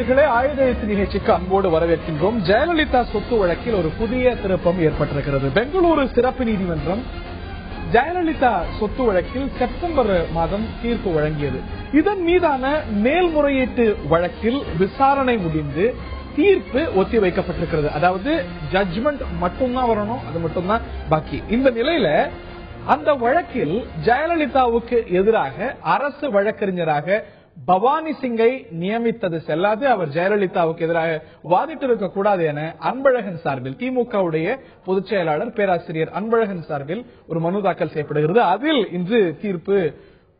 நேயர்களே, ஆயுத எழுத்து நிகழ்ச்சிக்கு அன்போடு வரவேற்கின்றோம். ஜெயலலிதா சொத்து வழக்கில் ஒரு புதிய திருப்பம் ஏற்பட்டிருக்கிறது. பெங்களூரு சிறப்பு நீதிமன்றம் ஜெயலலிதா சொத்து வழக்கில் செப்டம்பர் மாதம் தீர்ப்பு வழங்கியது. இதன் மீதான மேல்முறையீட்டு வழக்கில் விசாரணை முடிந்து தீர்ப்பு ஒத்திவைக்கப்பட்டிருக்கிறது. அதாவது ஜட்ஜ்மெண்ட் மட்டும்தான் வரணும், அது மட்டும்தான் பாக்கி. இந்த நிலையில அந்த வழக்கில் ஜெயலலிதாவுக்கு எதிராக அரசு வழக்கறிஞராக பவானி சிங்கை நியமித்தது செல்லாது, அவர் ஜெயலலிதாவுக்கு எதிராக வாதிட்டு இருக்க கூடாது என அன்பழகன் சார்பில், திமுகவுடைய பொதுச் செயலாளர் பேராசிரியர் அன்பழகன் சார்பில் ஒரு மனு தாக்கல் செய்யப்படுகிறது. அதில் இன்று தீர்ப்பு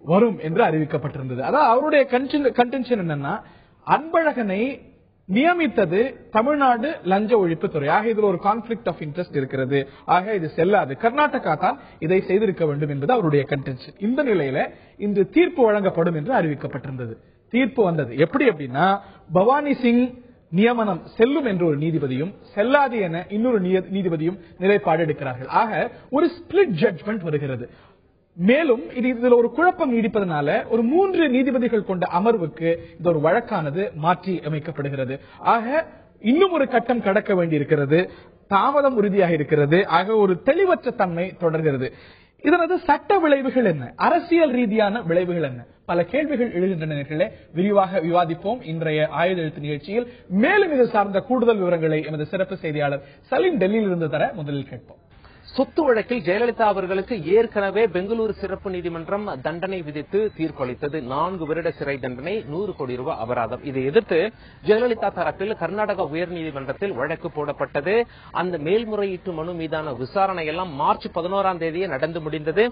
வரும் என்று அறிவிக்கப்பட்டிருந்தது. அதாவது அவருடைய கன்டென்ஷன் என்னன்னா, அன்பழகனை நியமித்தது தமிழ்நாடு லஞ்ச ஒழிப்புத்துறை. ஆக இதில் ஒரு கான்ஃபிளிக்ட் ஆஃப் இன்ட்ரெஸ்ட் இருக்கிறது. ஆக இது செல்லாது, கர்நாடகா தான் இதை செய்திருக்க வேண்டும் என்பது அவருடைய கன்டென்ஷன். இந்த நிலையில இன்று தீர்ப்பு வழங்கப்படும் என்று அறிவிக்கப்பட்டிருந்தது. தீர்ப்பு வந்தது எப்படி அப்படின்னா, பவானி சிங் நியமனம் செல்லும் என்று ஒரு நீதிபதியும், செல்லாது என இன்னொரு நீதிபதியும் நிலைப்பாடு எடுக்கிறார்கள். ஆக ஒரு ஸ்பிளிட் ஜட்ஜ்மெண்ட் வருகிறது. மேலும் இதுல ஒரு குழப்பம் நீடிப்பதனால ஒரு 3 நீதிபதிகள் கொண்ட அமர்வுக்கு இந்த ஒரு வழக்கானது மாற்றி அமைக்கப்படுகிறது. ஆக இன்னும் ஒரு கட்டம் கடக்க வேண்டியிருக்கிறது. தாமதம் உறுதியாக இருக்கிறது. ஆக ஒரு தெளிவற்ற தன்மை தொடர்கிறது. இதனது சட்ட விளைவுகள் என்ன, அரசியல் ரீதியான விளைவுகள் என்ன, பல கேள்விகள் எழுகின்றன. விரிவாக விவாதிப்போம் இன்றைய ஆயுத எழுத்து நிகழ்ச்சியில். மேலும் இது சார்ந்த கூடுதல் விவரங்களை எமது சிறப்பு செய்தியாளர் சலீம் டெல்லியில் இருந்து தர முதலில் கேட்போம். சொத்து வழக்கில் ஜெயலலிதா அவர்களுக்கு ஏற்கனவே பெங்களூரு சிறப்பு நீதிமன்றம் தண்டனை விதித்து தீர்ப்பளித்தது. 4 வருட சிறை தண்டனை, 100 கோடி ரூபாய் அபராதம். இதை எதிர்த்து ஜெயலலிதா தரப்பில் கர்நாடக உயர்நீதிமன்றத்தில் வழக்கு போடப்பட்டது. அந்த மேல்முறையீட்டு மனு மீதான விசாரணை எல்லாம் மார்ச் 11ஆம் தேதியே நடந்து முடிந்தது.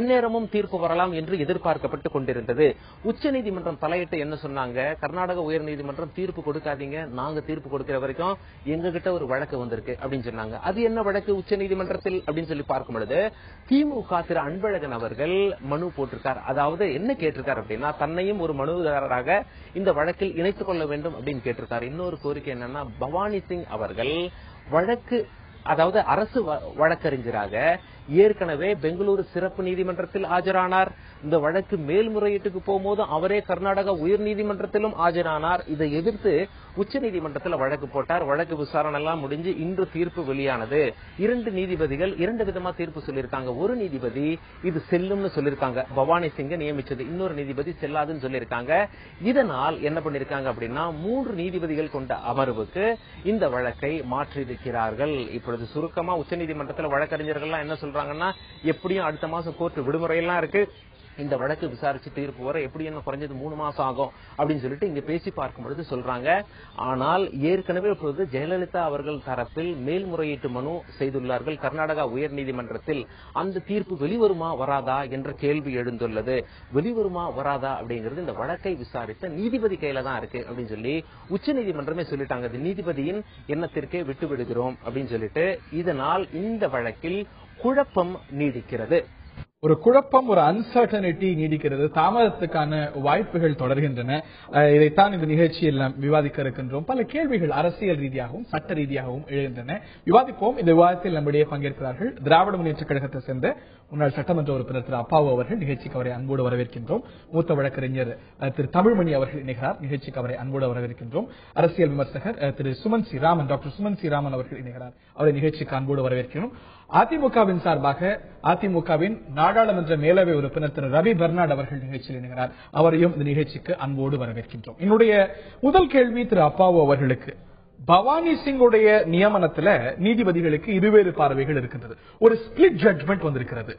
எந்நேரமும் தீர்ப்பு வரலாம் என்று எதிர்பார்க்கப்பட்டுக் கொண்டிருந்தது. உச்சநீதிமன்றம் தலையிட்டு என்ன சொன்னாங்க, கர்நாடக உயர்நீதிமன்றம் தீர்ப்பு கொடுக்காதீங்க, நாங்க தீர்ப்பு கொடுக்கிற வரைக்கும் எங்ககிட்ட ஒரு வழக்கு வந்திருக்கு அப்படின்னு சொன்னாங்க. அது என்ன வழக்கு உச்சநீதிமன்றத்தில் அப்படின்னு சொல்லி பார்க்கும் பொழுது, திமுக திரு அன்பழகன் அவர்கள் மனு போட்டிருக்கார். அதாவது என்ன கேட்டிருக்கார் அப்படின்னா, தன்னையும் ஒரு மனுதாரராக இந்த வழக்கில் இணைத்துக் கொள்ள வேண்டும் அப்படின்னு கேட்டிருக்காரு. இன்னொரு கோரிக்கை என்னன்னா, பவானி சிங் அவர்கள் வழக்கு, அதாவது அரசு வழக்கறிஞராக ஏற்கனவே பெங்களூரு சிறப்பு நீதிமன்றத்தில் ஆஜரானார். இந்த வழக்கு மேல்முறையீட்டுக்கு போகும்போது அவரே கர்நாடக உயர்நீதிமன்றத்திலும் ஆஜரானார். இதை எதிர்த்து உச்சநீதிமன்றத்தில் வழக்கு போட்டார். வழக்கு விசாரணை எல்லாம் முடிஞ்சு இன்று தீர்ப்பு வெளியானது. 2 நீதிபதிகள் 2 விதமா தீர்ப்பு சொல்லியிருக்காங்க. ஒரு நீதிபதி இது செல்லும்னு சொல்லியிருக்காங்க, பவானி சிங்கை நியமிச்சது. இன்னொரு நீதிபதி செல்லாதுன்னு சொல்லியிருக்காங்க. இதனால் என்ன பண்ணிருக்காங்க அப்படின்னா, 3 நீதிபதிகள் கொண்ட அமர்வுக்கு இந்த வழக்கை மாற்றியிருக்கிறார்கள். இப்பொழுது சுருக்கமா உச்சநீதிமன்றத்தில் வழக்கறிஞர்கள் என்ன சொல்றாங்கன்னா, எப்படியும் அடுத்த மாசம் கோர்ட் விடுமுறையெல்லாம் இருக்கு, இந்த வழக்கு விசாரிச்சு தீர்ப்பு வர எப்படி என்ன குறைஞ்சது 3 மாசம் ஆகும் அப்படின்னு சொல்லிட்டு இங்க பேசி பார்க்கும் பொழுது சொல்றாங்க. ஆனால் ஏற்கனவே இப்பொழுது ஜெயலலிதா அவர்கள் தரப்பில் மேல்முறையீட்டு மனு செய்துள்ளார்கள் கர்நாடகா உயர்நீதிமன்றத்தில். அந்த தீர்ப்பு வெளிவருமா வராதா என்ற கேள்வி எழுந்துள்ளது. வெளிவருமா வராதா அப்படிங்கிறது இந்த வழக்கை விசாரித்த நீதிபதி கையில தான் இருக்கு அப்படின்னு சொல்லி உச்சநீதிமன்றமே சொல்லிட்டாங்க. நீதிபதியின் எண்ணத்திற்கே விட்டு விடுகிறோம் அப்படின்னு சொல்லிட்டு. இதனால் இந்த வழக்கில் குழப்பம் நீடிக்கிறது. ஒரு குழப்பம், ஒரு அன்சர்டனிட்டி நீடிக்கிறது. தாமதத்துக்கான வாய்ப்புகள் தொடர்கின்றன. இதைத்தான் இந்த நிகழ்ச்சியில் நாம் விவாதிக்க இருக்கின்றோம். பல கேள்விகள் அரசியல் ரீதியாகவும் சட்ட ரீதியாகவும் எழுகின்றன. விவாதிப்போம். இந்த விவாதத்தில் நம்முடைய பங்கேற்கிறார்கள் திராவிட முன்னேற்ற கழகத்தை சேர்ந்த முன்னாள் சட்டமன்ற உறுப்பினர் திரு அப்பாவு அவர்கள். நிகழ்ச்சிக்கு அவரை அன்போடு வரவேற்கின்றோம். மூத்த வழக்கறிஞர் திரு தமிழ்மணி அவர்கள் இணைகிறார். நிகழ்ச்சிக்கு அவரை அன்போடு வரவேற்கின்றோம். அரசியல் விமர்சகர் திரு Suman C Raman, doctor Suman C Raman அவர்கள் இணைகிறார். அவரை நிகழ்ச்சிக்கு அன்போடு வரவேற்கிறோம். அதிமுகவின் சார்பாக அதிமுகவின் நாடாளுமன்ற மேலவை உறுப்பினர் திரு ரவி பெர்னாட் அவர்கள் நிகழ்ச்சியில் இணைகிறார். அவரையும் இந்த நிகழ்ச்சிக்கு அன்போடு வரவேற்கின்றோம். என்னுடைய முதல் கேள்வி திரு அப்பாவு அவர்களுக்கு, பவானி சிங்குடைய நியமனத்துல நீதிபதிகளுக்கு இருவேறு பார்வைகள் இருக்கின்றது. ஒரு ஸ்பிளிட் ஜட்ஜ்மெண்ட் வந்திருக்கிறது.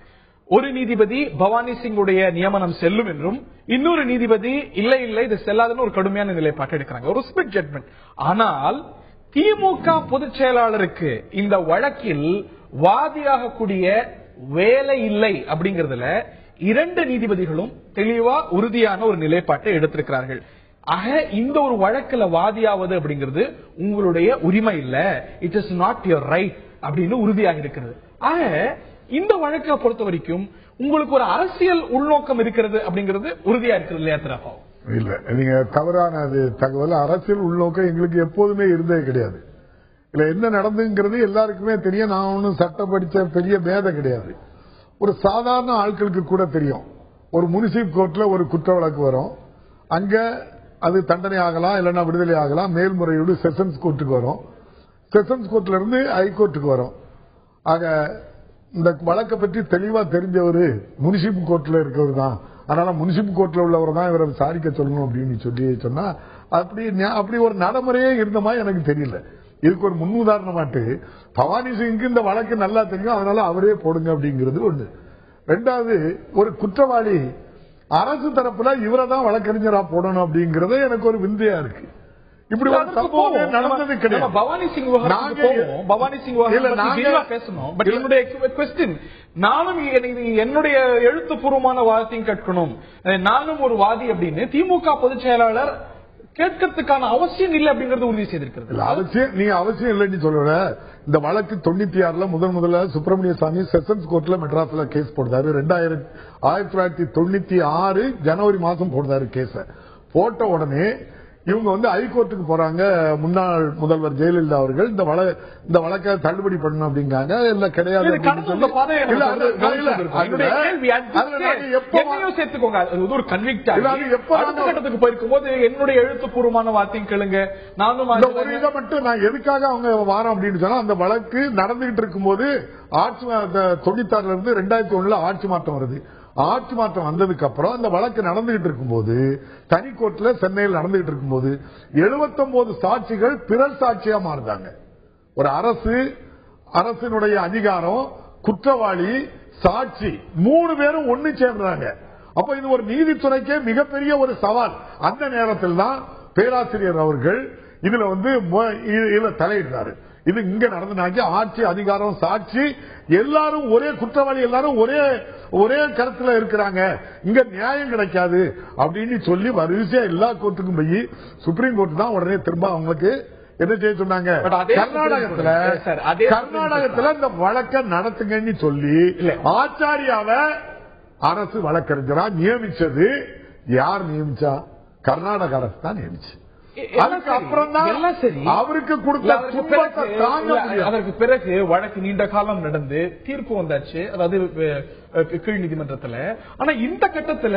ஒரு நீதிபதி பவானி சிங்குடைய நியமனம் செல்லும் என்றும், இன்னொரு நீதிபதி இல்லை இல்லை இது செல்லாதுன்னு ஒரு கடுமையான நிலைப்பாட்டை எடுக்கிறாங்க. ஒரு ஸ்பிளிட் ஜட்ஜ்மெண்ட். ஆனால் திமுக பொதுச் செயலாளருக்கு இந்த வழக்கில் வாதியாகக்கூடிய வேலை இல்லை அப்படிங்கறதுல 2 நீதிபதிகளும் தெளிவா உறுதியான ஒரு நிலைப்பாட்டை எடுத்திருக்கிறார்கள். ஆக இந்த ஒரு வழக்குல வாதியாவது அப்படிங்கிறது உங்களுடைய உரிமை இல்ல, it is not your right அப்படின்னு உறுதியாக இருக்கிறது. ஆக இந்த வழக்கை பொறுத்த வரைக்கும் உங்களுக்கு ஒரு அரசியல் உள்நோக்கம் இருக்கிறது அப்படிங்கிறது உறுதியா இருக்கிறது இல்லையா திராப்பா? இல்ல, நீங்க தவறான தகவல். அரசியல் உள்நோக்கம் எங்களுக்கு எப்போதுமே இருந்தே கிடையாது. இல்ல என்ன நடந்துங்கிறது எல்லாருக்குமே தெரியும். நான் ஒன்னும் சட்டம் படிச்ச பெரிய பேதம் கிடையாது. ஒரு சாதாரண ஆட்களுக்கு கூட தெரியும். ஒரு முனிசிபல் கோர்ட்ல ஒரு குற்ற வழக்கு வரும். அங்க அது தண்டனை ஆகலாம், இல்லைன்னா விடுதலை ஆகலாம். மேல்முறையீடு செஷன்ஸ் கோர்ட்டுக்கு வரும். செஷன்ஸ் கோர்ட்ல இருந்து ஹைகோர்ட்டுக்கு வரும். ஆக இந்த வழக்கை பற்றி தெளிவா தெரிஞ்சவர் முனிசிபல் கோர்ட்ல இருக்கவர் தான். அதனால முனிசிபல் கோர்ட்ல உள்ளவர் தான் இவரை விசாரிக்க சொல்லணும் அப்படின்னு சொன்னா அப்படி ஒரு நடைமுறையே இருந்த மாதிரி எனக்கு தெரியல. இதுக்கு ஒரு முன்னுதாரணமாட்டு பவானி சிங்க்கு இந்த வழக்கு நல்லா தெரியும், அதனால அவரே போடுங்க அப்படிங்கிறது ஒண்ணு. ரெண்டாவது, ஒரு குற்றவாளி அரசு தரப்புல இவரை தான் வழக்கறிஞரா போடணும் அப்படிங்கறது எனக்கு ஒரு விந்தையா இருக்கு. இப்படி ஒரு சம்பவம் நடந்தது கிடையாது. பவானி சிங் பேசணும். பட் என்னுடைய क्वेश्चन, நானும் என்னுடைய எழுத்துப்பூர்வமான வாதத்தையும் கேட்கணும். நானும் ஒரு வாதி அப்படின்னு திமுக பொதுச் செயலாளர் கேட்கறதுக்கான அவசியம் இல்லை அப்படிங்கறது உறுதி செய்திருக்கிறது. நீங்க அவசியம் இல்லைன்னு சொல்லல. இந்த வழக்கு 96 முதல்ல சுப்பிரமணிய சாமி செஷன்ஸ் கோர்ட்ல மெட்ராஸ்ல கேஸ் போடுறாரு. 1996 ஜனவரி மாசம் போடுறாரு கேஸ. போட்ட உடனே இவங்க ஹைகோர்ட்டுக்கு போறாங்க. முன்னாள் முதல்வர் ஜெயலலிதா அவர்கள் இந்த வழக்கை தள்ளுபடி பண்ணணும் அப்படிங்காங்க. இல்ல கிடையாது, போயிருக்கும் போது என்னுடைய எழுத்துப்பூர்வமான வார்த்தையும் கேளுங்க. நானும் ஒரு இதை மட்டும் நான் எதுக்காக அவங்க வாரம் அப்படின்னு சொன்னா, அந்த வழக்கு நடந்துகிட்டு இருக்கும் போது ஆட்சி 96 இருந்து 2001 ஆட்சி மாற்றம் வருது. ஆட்சி மாற்றம் வந்ததுக்கு அப்புறம் அந்த வழக்கு நடந்துகிட்டு இருக்கும்போது, தனி கோர்ட்ல சென்னையில் நடந்துகிட்டு இருக்கும்போது 79 சாட்சிகள் பிறர் சாட்சியா மாறுதாங்க. ஒரு அரசினுடைய அதிகாரம், குற்றவாளி, சாட்சி 3 பேரும் ஒண்ணு சேர்றாங்க. அப்ப இது ஒரு நீதித்துறைக்கே மிகப்பெரிய ஒரு சவால். அந்த நேரத்தில் தான் பேராசிரியர் அவர்கள் இதுல தலையிடுறாரு. இது இங்க நடந்தாங்க. ஆட்சி, அதிகாரம், சாட்சி எல்லாரும் ஒரே குற்றவாளி, எல்லாரும் ஒரே கருத்துல இருக்கிறாங்க, இங்க நியாயம் கிடைக்காது அப்படின்னு சொல்லி வரிசையா எல்லா கோர்ட்டுக்கும் போய் சுப்ரீம் கோர்ட் தான் உடனே திரும்ப அவங்களுக்கு என்ன செய்ய சொன்னாங்க, கர்நாடகத்துல இந்த வழக்க நடத்துங்கன்னு சொல்லி ஆச்சாரியாவை அரசு வழக்கறிஞரா நியமிச்சது. யார் நியமிச்சா? கர்நாடக அரசு தான் நியமிச்சு. அவருக்கு அதற்கு பிறகு வழக்கு நீண்ட காலம் நடந்து தீர்ப்பு வந்தாச்சு, அதாவது கீழ் நீதிமன்றத்துல. ஆனா இந்த கட்டத்துல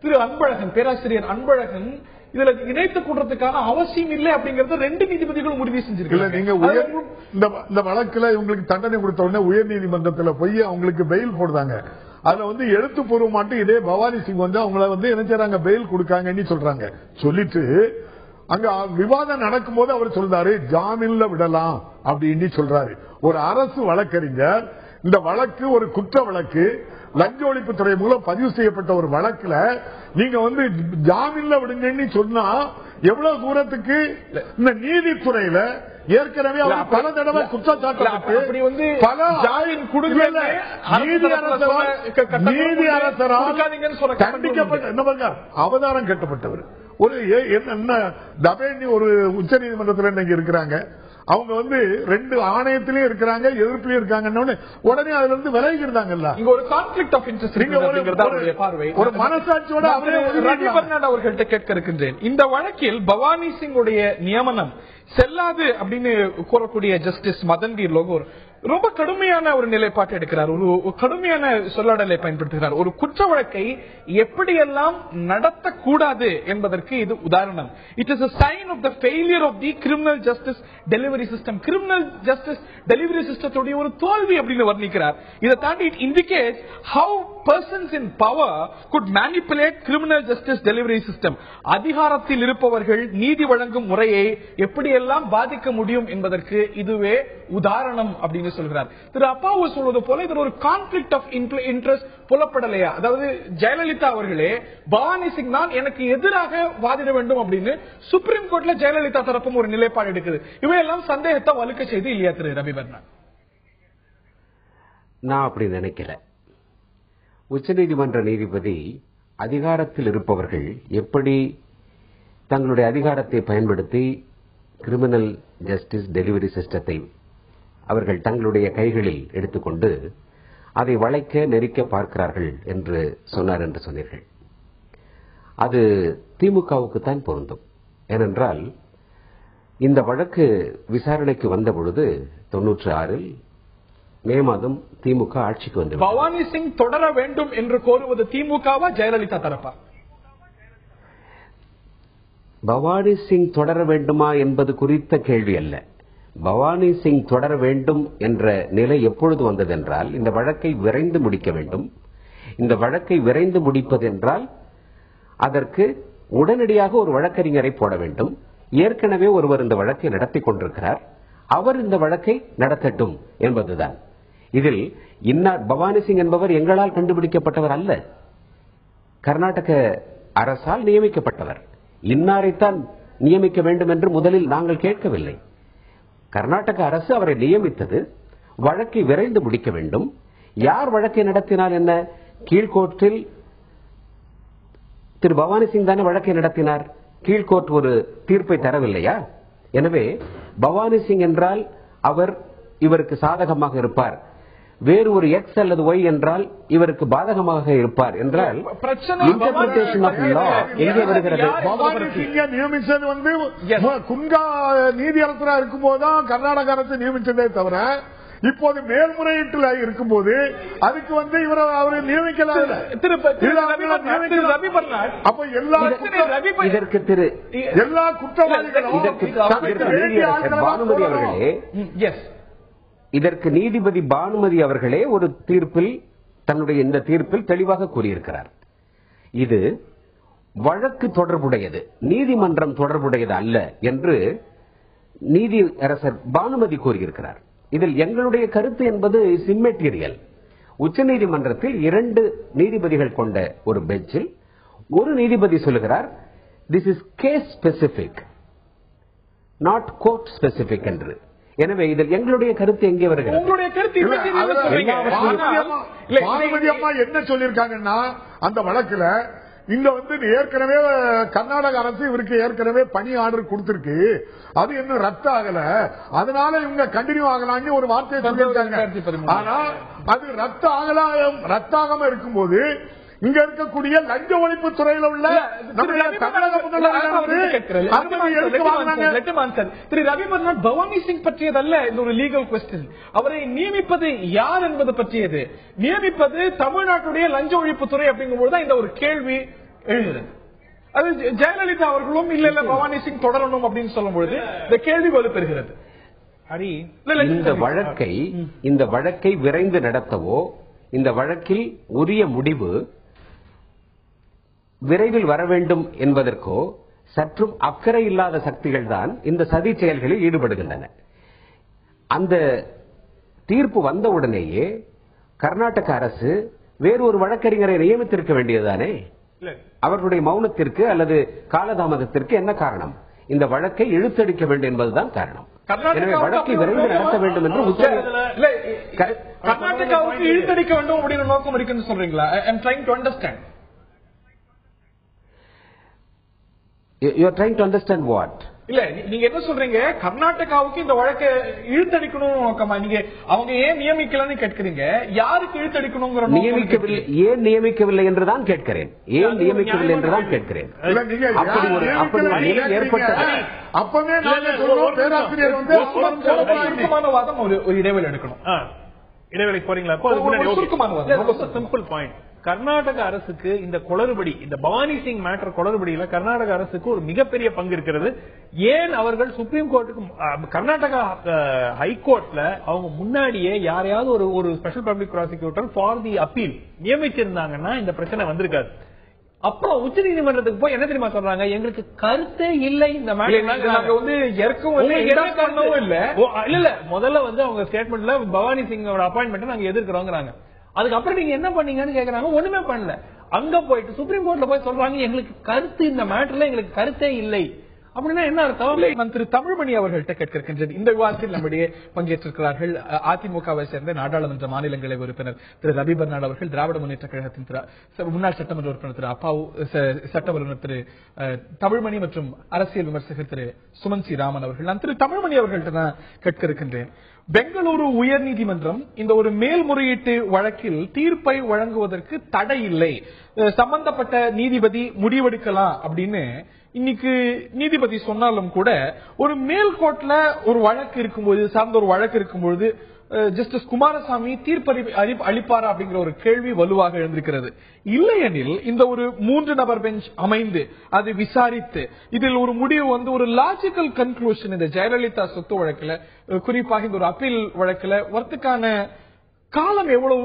திரு அன்பழகன், பேராசிரியர் அன்பழகன் இதுல இணைத்துக் கொள்றதுக்கான அவசியம் இல்லை அப்படிங்கறது 2 நீதிபதிகளும் உறுதி செஞ்சிருக்காங்க. நீங்க இந்த வழக்குல இவங்களுக்கு தண்டனை கொடுத்த உடனே உயர் நீதிமன்றத்துல போய் அவங்களுக்கு பெயில் போடுறாங்க. அதுல எழுத்துப்பூர்வமாட்டு இதே பவானி சிங் அவங்கள என்ன செய்றாங்க, பெயில் கொடுக்காங்கன்னு சொல்றாங்க. சொல்லிட்டு அங்க விவாதம் நடக்கும் போது அவர் சொல்றாரு ஜாமீன்ல விடலாம் அப்படின்னு சொல்றாரு. ஒரு அரசு வழக்கறிஞர் இந்த வழக்கு ஒரு குற்ற வழக்கு, லஞ்ச ஒழிப்புத்துறை மூலம் பதிவு செய்யப்பட்ட ஒரு வழக்குல நீங்க ஜாமீன்ல விடுங்கன்னு சொன்னா எவ்வளவு தூரத்துக்கு இந்த நீதித்துறையில ஏற்கனவே பல தடவை குற்றச்சாட்டு நீதி அரசரால் கண்டிக்கப்பட்ட அவதாரம் கட்டப்பட்டவர் ஒரு ஒரு உச்ச நீதிமன்றத்தில் இன்னைக்கு இருக்கிறாங்க. அவங்க 2 ஆணையத்திலயும் இருக்கிறாங்க, எதிர்ப்பிலையும் இருக்காங்க. உடனே அதுல இருந்து விலகிருந்தாங்கல்ல. இங்க ஒரு கான்ஃபிளிக்ட் ஆஃப் இன்ட்ரெஸ்ட் பார்வை. ஒரு மனசாட்சியோட அவர்கள்ட்ட கேட்க இருக்கின்றேன். இந்த வழக்கில் பவானி சிங் உடைய நியமனம் செல்லாது அப்படின்னு கூறக்கூடிய ஜஸ்டிஸ் மதன்வீர் லோகூர் ரொம்ப கடுமையான ஒரு நிலைப்பாட்டை எடுக்கிறார். ஒரு கடுமையான சொல்லாடலை பயன்படுத்துகிறார். ஒரு குற்ற வழக்கை எப்படியெல்லாம் நடத்தக்கூடாது என்பதற்கு இது உதாரணம். It is a sign of the failure of the criminal justice delivery system. criminal justice delivery system ஒரு தோல்வி அப்படின்னு வர்ணிக்கிறார். இதை தாண்டி it indicates how persons in power could manipulate criminal justice delivery system. அதிகாரத்தில் இருப்பவர்கள் நீதி வழங்கும் முறையை எப்படியெல்லாம் பாதிக்க முடியும் என்பதற்கு இதுவே உதாரணம் அப்படின்னு சொல்கிறார். திரு அப்பாவு சொல்வது போல இது ஒரு கான்ஃபிளிக்ட் ஆஃப் இன்ட்ரெஸ்ட் புலப்படலையா? அதாவது ஜெயலலிதா அவர்களே பவானி சிங் தான் எனக்கு எதிராக வாதிட வேண்டும் அப்படின்னு சுப்ரீம் கோர்ட்ல ஜெயலலிதா தரப்பும் ஒரு நிலைப்பாடு எடுக்குது. இவையெல்லாம் சந்தேகத்தை வலுக்க செய்து இல்லையா திரு ரவிவர்ணன்? நான் அப்படி நினைக்கல. உச்சநீதிமன்ற நீதிபதி அதிகாரத்தில் இருப்பவர்கள் எப்படி தங்களுடைய அதிகாரத்தை பயன்படுத்தி கிரிமினல் ஜஸ்டிஸ் டெலிவரி சிஸ்டத்தை அவர்கள் தங்களுடைய கைகளில் எடுத்துக்கொண்டு அதை வளைக்க நெரிக்க பார்க்கிறார்கள் என்று சொன்னார் என்று சொன்னீர்கள். அது திமுகவுக்குத்தான் பொருந்தும். ஏனென்றால் இந்த வழக்கு விசாரணைக்கு வந்த பொழுது 96 மே மாதம் திமுக ஆட்சிக்கு வந்தது. பவானி சிங் தொடர வேண்டும் என்று கோருவது திமுகவா ஜெயலலிதா தரப்பா? பவானி சிங் தொடர வேண்டுமா என்பது குறித்த கேள்வி அல்ல. பவானி சிங் தொடர வேண்டும் என்ற நிலை எப்பொழுது வந்ததென்றால், இந்த வழக்கை விரைந்து முடிக்க வேண்டும். இந்த வழக்கை விரைந்து முடிப்பதென்றால் அதற்கு உடனடியாக ஒரு வழக்கறிஞரை போட வேண்டும். ஏற்கனவே ஒருவர் இந்த வழக்கை நடத்தி கொண்டிருக்கிறார், அவர் இந்த வழக்கை நடத்தட்டும் என்பதுதான். இதில் பவானி சிங் என்பவர் எங்களால் கண்டுபிடிக்கப்பட்டவர் அல்ல, கர்நாடக அரசால் நியமிக்கப்பட்டவர். இன்னாரைத்தான் நியமிக்க வேண்டும் என்று முதலில் நாங்கள் கேட்கவில்லை. கர்நாடக அரசு அவரை நியமித்தது. வழக்கை விரைந்து முடிக்க வேண்டும். யார் வழக்கை நடத்தினால் என்ன? கீழ்கோர்ட்டில் திரு பவானி சிங் தானே வழக்கை நடத்தினார். கீழ்கோர்ட் ஒரு தீர்ப்பை தரவில்லையா? எனவே பவானி சிங் என்றால் அவர் இவருக்கு சாதகமாக இருப்பார், வேறு ஒரு எக்ஸ் அல்லது ஒய் என்றால் இவருக்கு பாதகமாக இருப்பார் என்றால் இன்டர்பிரேஷன் ஆஃப் லா எங்கே வருகிறது? பவானி சிங்கை நியமிச்சது குன்கா நீதியரசராக இருக்கும் போதுதான் கர்நாடக அரசு நியமிச்சதே தவிர, இப்போது மேல்முறையீட்டில் இருக்கும்போது அதுக்கு இவரை அவரை நியமிக்கலாம். அப்ப இதற்கு திரு எல்லா குற்றவாளிகளும் பானுமதி அவர்களே, இதற்கு நீதிபதி பானுமதி அவர்களே ஒரு தீர்ப்பில், தன்னுடைய இந்த தீர்ப்பில் தெளிவாக கூறியிருக்கிறார். இது வழக்கு தொடர்புடையது, நீதிமன்றம் தொடர்புடையது அல்ல என்று நீதியரசர் பானுமதி கூறியிருக்கிறார். இதில் எங்களுடைய கருத்து என்பது இம்மெட்டீரியல். உச்சநீதிமன்றத்தில் 2 நீதிபதிகள் கொண்ட ஒரு பெஞ்சில் ஒரு நீதிபதி சொல்லுகிறார், this is case specific, not court specific என்று. எனவே இதில் எங்களுடைய கருத்து எங்கே வருகிறது? பானுமதி அம்மா என்ன சொல்லியிருக்காங்கன்னா, அந்த வழக்குல இங்க ஏற்கனவே கர்நாடக அரசு இவருக்கு ஏற்கனவே பணி ஆர்டர் கொடுத்திருக்கு, அது இன்னும் ரத்து ஆகல, அதனால இவங்க கண்டினியூ ஆகலாம்னு ஒரு வார்த்தையை சொல்லியிருக்காங்க. ஆனா அது ரத்தாகாம இருக்கும்போது இங்க இருக்கக்கூடிய லஞ்ச ஒழிப்பு துறையில உள்ள தமிழக முதல்வர் திரு ரவிபர்நாத் பவானி சிங் பற்றியதல்ல இந்த ஒரு லீகல் கொஸ்டின். அவரை நியமிப்பது யார் என்பது பற்றியது. நியமிப்பது தமிழ்நாட்டுடைய லஞ்ச ஒழிப்பு துறை அப்படிங்கும்போது இந்த ஒரு கேள்வி எழுகிறது. அது ஜெயலலிதா அவர்களும் இல்ல பவானி சிங் தொடரணும் அப்படின்னு சொல்லும் பொழுது இந்த கேள்வி வலுப்பெறுகிறது. இந்த வழக்கை விரைந்து நடத்தவோ, இந்த வழக்கில் உரிய முடிவு விரைவில் வர வேண்டும் என்பதற்கோ சற்றும் அக்கறை இல்லாத சக்திகள் தான் இந்த சதி செயல்களில் ஈடுபடுகின்றன. அந்த தீர்ப்பு வந்தவுடனேயே கர்நாடக அரசு வேறு ஒரு வழக்கறிஞரை நியமித்திருக்க வேண்டியதுதானே? அவர்களுடைய மௌனத்திற்கு அல்லது காலதாமதத்திற்கு என்ன காரணம்? இந்த வழக்கை இழுத்தடிக்க வேண்டும் என்பதுதான் காரணம். எனவே வழக்கை விரைந்து நடத்த வேண்டும் என்று கர்நாடகாவுக்கு இழுத்தடிக்க வேண்டும் அப்படின்னு நோக்கம் இருக்குன்னு சொல்றீங்களா? I am trying to understand. You are trying to understand what? இல்ல, நீங்க என்ன சொல்றீங்க? கர்நாடகாவுக்கு இந்த வழக்கை இழுத்தடிக்கணும் நோக்கமா? நீங்க அவங்க ஏன் நியமிக்கலன்னு கேட்கிறீங்க, யாருக்கு இழுத்தடிக்கணுங்கிற நியமிக்கவில்லை, ஏன் நியமிக்கவில்லை என்றுதான் கேட்கிறேன். ஏன் நியமிக்கவில்லை என்றுதான் கேட்கிறேன். அப்படி ஒரு நிலை ஏற்பட்டது. அப்பவே பேராசிரியர் சுருக்கமான வாதம் ஒரு இடைவெளி எடுக்கணும். இடைவெளி போறீங்களா? Simple point. கர்நாடக அரசுக்கு இந்த குளறுபடி, இந்த பவானி சிங் மேட்டர் குளறுபடியில கர்நாடக அரசுக்கு ஒரு மிகப்பெரிய பங்கு இருக்கிறது. ஏன் அவர்கள் சுப்ரீம் கோர்ட்டுக்கு, கர்நாடகா ஹைகோர்ட்ல அவங்க முன்னாடியே யாரையாவது ஒரு special public prosecutor for the appeal நியமிச்சிருந்தாங்கன்னா இந்த பிரச்சனை வந்திருக்காது. அப்புறம் உச்ச நீதிமன்றத்துக்கு போய் என்ன தெரியுமா சொல்றாங்க? எங்களுக்கு கருத்தே இல்லை இந்த இல்ல. முதல்ல அவங்க ஸ்டேட்மெண்ட்ல பவானி சிங்கோட அப்பாயின்மெண்ட் நாங்க எதிர்க்கிறோங்கிறாங்க. அதுக்கப்புறம் நீங்க என்ன பண்ணீங்கன்னு கேக்குறாங்க. ஒண்ணுமே பண்ணல. அங்க போயிட்டு சுப்ரீம் கோர்ட்ல போய் சொல்றாங்க எங்களுக்கு கருத்து, இந்த மேட்டர்ல எங்களுக்கு கருத்தே இல்லை. அப்படின்னா என்ன அர்த்தம்? திரு தமிழ்மணி அவர்கள்ட்ட கேட்கின்றேன். இந்த விவாதத்தில் நம்முடைய பங்கேற்றிருக்கிறார்கள் அதிமுகவை சேர்ந்த நாடாளுமன்ற மாநிலங்களவை உறுப்பினர் திரு ரவிபர்நாத் அவர்கள், திராவிட முன்னேற்ற கழகத்தின் முன்னாள் சட்டமன்ற உறுப்பினர் திரு அப்பாவு, சட்ட வல்லுநர் திரு தமிழ்மணி மற்றும் அரசியல் விமர்சகர் திரு சுமன் சி ராமன் அவர்கள். நான் திரு தமிழ்மணி அவர்கள்ட்ட தான் கேட்க இருக்கின்றேன். பெங்களூரு உயர்நீதிமன்றம் இந்த ஒரு மேல்முறையீட்டு வழக்கில் தீர்ப்பை வழங்குவதற்கு தடை இல்லை, சம்பந்தப்பட்ட நீதிபதி முடிவெடுக்கலாம் அப்படின்னு இன்னைக்கு நீதிபதி சொன்னாலும் கூட, ஒரு மேல் கோர்ட்ல ஒரு வழக்கு இருக்கும்போது, சார்ந்த ஒரு வழக்கு இருக்கும்போது ஜஸ்டிஸ் குமாரசாமி தீர்ப்பு அளிப்பாரா அப்படிங்கிற ஒரு கேள்வி வலுவாக எழுந்திருக்கிறது. இல்லையெனில் இந்த ஒரு 3 நபர் பெஞ்ச் அமைந்து அதை விசாரித்து இதில் ஒரு முடிவு ஒரு லாஜிக்கல் கன்க்ளூஷன் இந்த ஜெயலலிதா சொத்து வழக்குல, குறிப்பாக இந்த ஒரு அப்பீல் வழக்குல வரத்துக்கான காலம் எவ்வளவு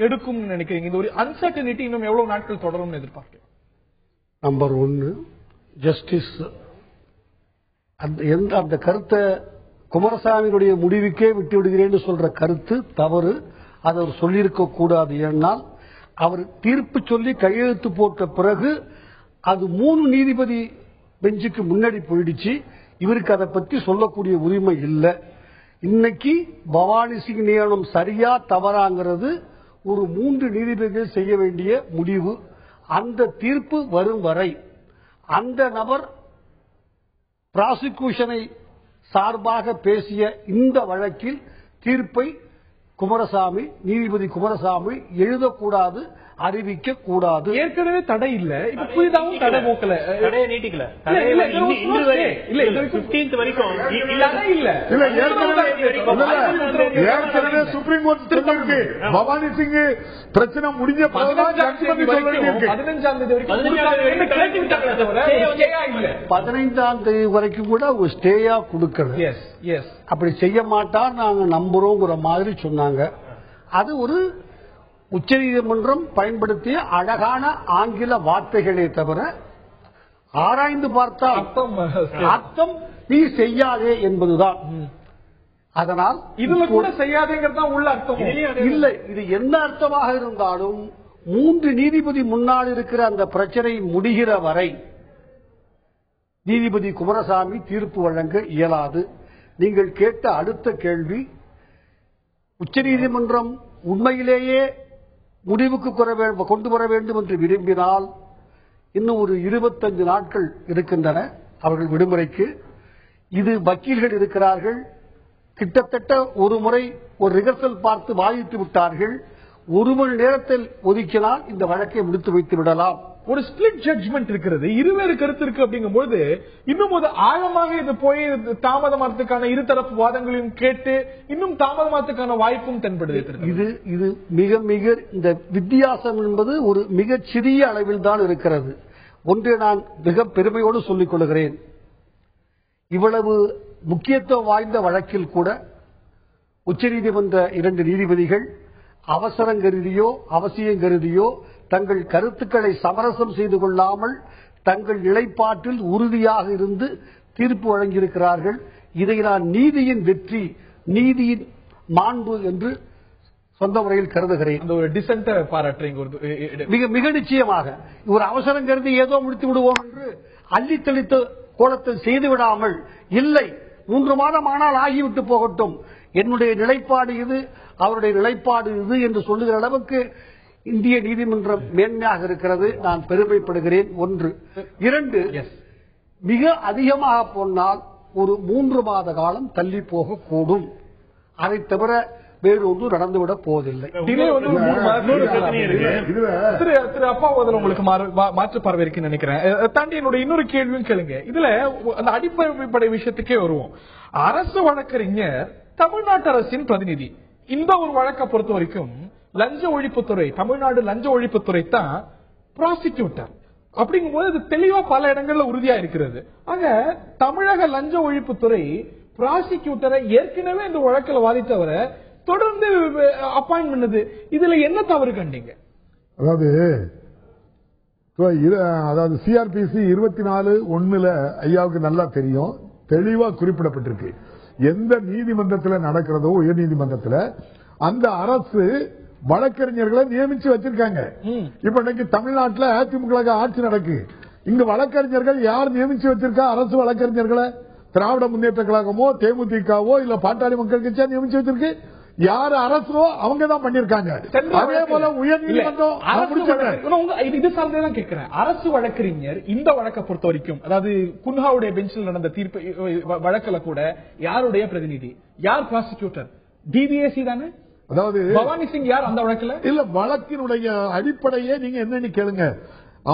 எடுக்கும் நினைக்கிறீங்க? இந்த ஒரு அன்சர்டனிட்டி இன்னும் எவ்வளவு நாட்கள் தொடரும் எதிர்பார்க்க? நம்பர் 1, ஜஸ்டிஸ் அந்த கருத்தை குமாரசாமியுடைய முடிவுக்கே விட்டு விடுகிறேன்னு சொல்ற கருத்து தவறு. அதை அவர் சொல்லியிருக்க கூடாது. ஏன்னால் அவர் தீர்ப்பு சொல்லி கையெழுத்து போட்ட பிறகு அது 3 நீதிபதி பெஞ்சுக்கு முன்னாடி போயிடுச்சு. இவருக்கு அதை பற்றி சொல்லக்கூடிய உரிமை இல்லை. இன்னைக்கு பவானி சிங் நியமனம் சரியா தவறாங்கிறது ஒரு 3 நீதிபதிகள் செய்ய வேண்டிய முடிவு. அந்த தீர்ப்பு வரும் வரை அந்த நபர் பிராசிக்யூஷனை சார்பாக பேசிய இந்த வழக்கில் தீர்ப்பை நீதிபதி குமாரசாமி எழுதக்கூடாது, அறிவிக்க கூடாது. ஏற்கனவே தடை இல்ல, இப்ப புதிதாகவும் தடை போக்கல, தடையை நீட்டிக்கல. ஏற்கனவே சுப்ரீம் கோர்ட் சொல்லிருக்கு பவானி சிங் பிரச்சனை முடிஞ்ச 15ஆம் தேதி வரைக்கும் கூட ஒரு ஸ்டேயா கொடுக்கல. அப்படி செய்ய மாட்டார் நாங்க நம்புறோங்கிற மாதிரி சொன்னாங்க. அது ஒரு உச்சநீதிமன்றம் பயன்படுத்திய அழகான ஆங்கில வார்த்தைகளே தவிர ஆராய்ந்து பார்த்தா அர்த்தம் நீ செய்யாதே என்பதுதான். அதனால் இதுல கூட செய்யாதேங்கிறது தான் உள்ள அர்த்தம் இல்லை. இது என்ன அர்த்தமாக இருந்தாலும் 3 நீதிபதி முன்னால் இருக்கிற அந்த பிரச்சனை முடிகிற வரை நீதிபதி குமாரசாமி தீர்ப்பு வழங்க இயலாது. நீங்கள் கேட்ட அடுத்த கேள்வி, உச்சநீதிமன்றம் உண்மையிலேயே முடிவுக்கு கொண்டு வர வேண்டும் என்று விரும்பினால் இன்னும் ஒரு 25 நாட்கள் இருக்கின்றன அவர்கள் விடுமுறைக்கு. இது வக்கீல்கள் இருக்கிறார்கள், கிட்டத்தட்ட ஒரு முறை ஒரு ரிஹர்சல் பார்த்து வாதிட்டு விட்டார்கள். 1 மணி நேரத்தில் ஒதுக்கினால் இந்த வழக்கை முடித்து வைத்து விடலாம். ஒரு ஸ்பிளிட் ஜட்ஜ்மெண்ட் இருக்கிறது, இருவேறு கருத்து இருக்கு. அப்படிங்கும்போது இன்னும் ஒரு ஆழமாக இது போய் தாமதமானதுக்கான இருதரப்பு வாதங்களையும் கேட்டு இன்னும் தாமதமானதுக்கான வாய்ப்பும் தென்படுது. இது மிக மிக இந்த வித்தியாசம் என்பது ஒரு மிக சிறிய அளவில் தான் இருக்கிறது. ஒன்றை நான் மிக பெருமையோடு சொல்லிக் கொள்கிறேன். இவ்வளவு முக்கியத்துவம் வாய்ந்த வழக்கில் கூட உச்சநீதிமன்ற 2 நீதிபதிகள் அவசரம் கருதியோ அவசியம் கருதியோ தங்கள் கருத்துக்களை சமரசம் செய்து கொள்ளாமல் தங்கள் நிலைப்பாட்டில் உறுதியாக இருந்து தீர்ப்பு வழங்கியிருக்கிறார்கள். இதை நான் நீதியின் வெற்றி, நீதியின் மாண்பு என்று சொந்த முறையில் கருதுகிறேன். மிக மிக நிச்சயமாக ஒரு அவசரம் கருதி ஏதோ முடித்து விடுவோம் என்று அள்ளி தெளித்த கோலத்தில் செய்துவிடாமல், இல்லை 3 மாதம் ஆனால் ஆகிவிட்டு போகட்டும், என்னுடைய நிலைப்பாடு இது, அவருடைய நிலைப்பாடு இது என்று சொல்லுகிற அளவுக்கு இந்திய நீதிமன்றம் மேன்மையாக இருக்கிறது. நான் பெருமைப்படுகிறேன். 1. 2, மிக அதிகமாக போனால் ஒரு 3 மாத காலம் தள்ளி போகக்கூடும். அதை தவிர வேறு ஒன்றும் நடந்துவிடப் போவதில்லை. திரு அப்பா உங்களுக்கு மாற்று பார்வை இருக்குன்னு நினைக்கிறேன். தாண்டி என்னோட இன்னொரு கேள்வியும் கேளுங்க. இதுல அந்த அடிப்படை விஷயத்துக்கே வருவோம். அரசு வழக்கறிஞர் தமிழ்நாட்டு அரசின் பிரதிநிதி. இந்த ஒரு வழக்கை பொறுத்த வரைக்கும் லஞ்ச ஒழிப்புத்துறை, தமிழ்நாடு லஞ்ச ஒழிப்புத்துறை தான் ப்ராசிக்யூட்டர். அப்படிங்கும்போது அது தெளிவா பல இடங்கள்ல உறுதியா இருக்கிறது. ஆக தமிழக லஞ்ச ஒழிப்புத்துறை ப்ராசிக்யூட்டரை ஏற்கனவே இந்த வழக்கில் வாதித்தவரை தொடர்ந்து அப்பாயின்ட் பண்ணது, இதுல என்ன தவறு கண்டீங்க? அதாவது சிஆர்பிசி 24(1) ஐயாவுக்கு நல்லா தெரியும், தெளிவா குறிப்பிடப்பட்டிருக்கு. எந்த நீதிமன்றத்தில் நடக்கிறதோ உயர் நீதிமன்றத்தில் அந்த அரசு வழக்கறிஞர்களை நியமிச்சு வச்சிருக்காங்க. இப்ப இன்னைக்கு தமிழ்நாட்டில் அதிமுக ஆட்சி நடக்கு. இங்க வழக்கறிஞர்கள் யார் நியமிச்சு வச்சிருக்கா? அரசு வழக்கறிஞர்களை திராவிட முன்னேற்ற கழகமோ தேமுதிகவோ இல்ல பாட்டாளி மக்கள் கட்சியா நியமிச்சு வச்சிருக்கு. யாரு அரசோ அவங்க தான் பண்ணிருக்காங்க. அதே போல உயர் நீதிமன்றம் இது சார்ந்ததான் கேட்கிறேன். அரசு வழக்கறிஞர் இந்த வழக்கை பொறுத்த வரைக்கும், அதாவது குன்ஹாவுடைய பெஞ்சில் நடந்த தீர்ப்பு வழக்கில் கூட யாருடைய பிரதிநிதி, யார் ப்ராசிக்யூட்டர்? டிபிஎஸ்சி தானே. அதாவது பவானி சிங் யார் அந்த வழக்கில்? இல்ல, வழக்கினுடைய அடிப்படையே நீங்க என்னன்னு கேளுங்க.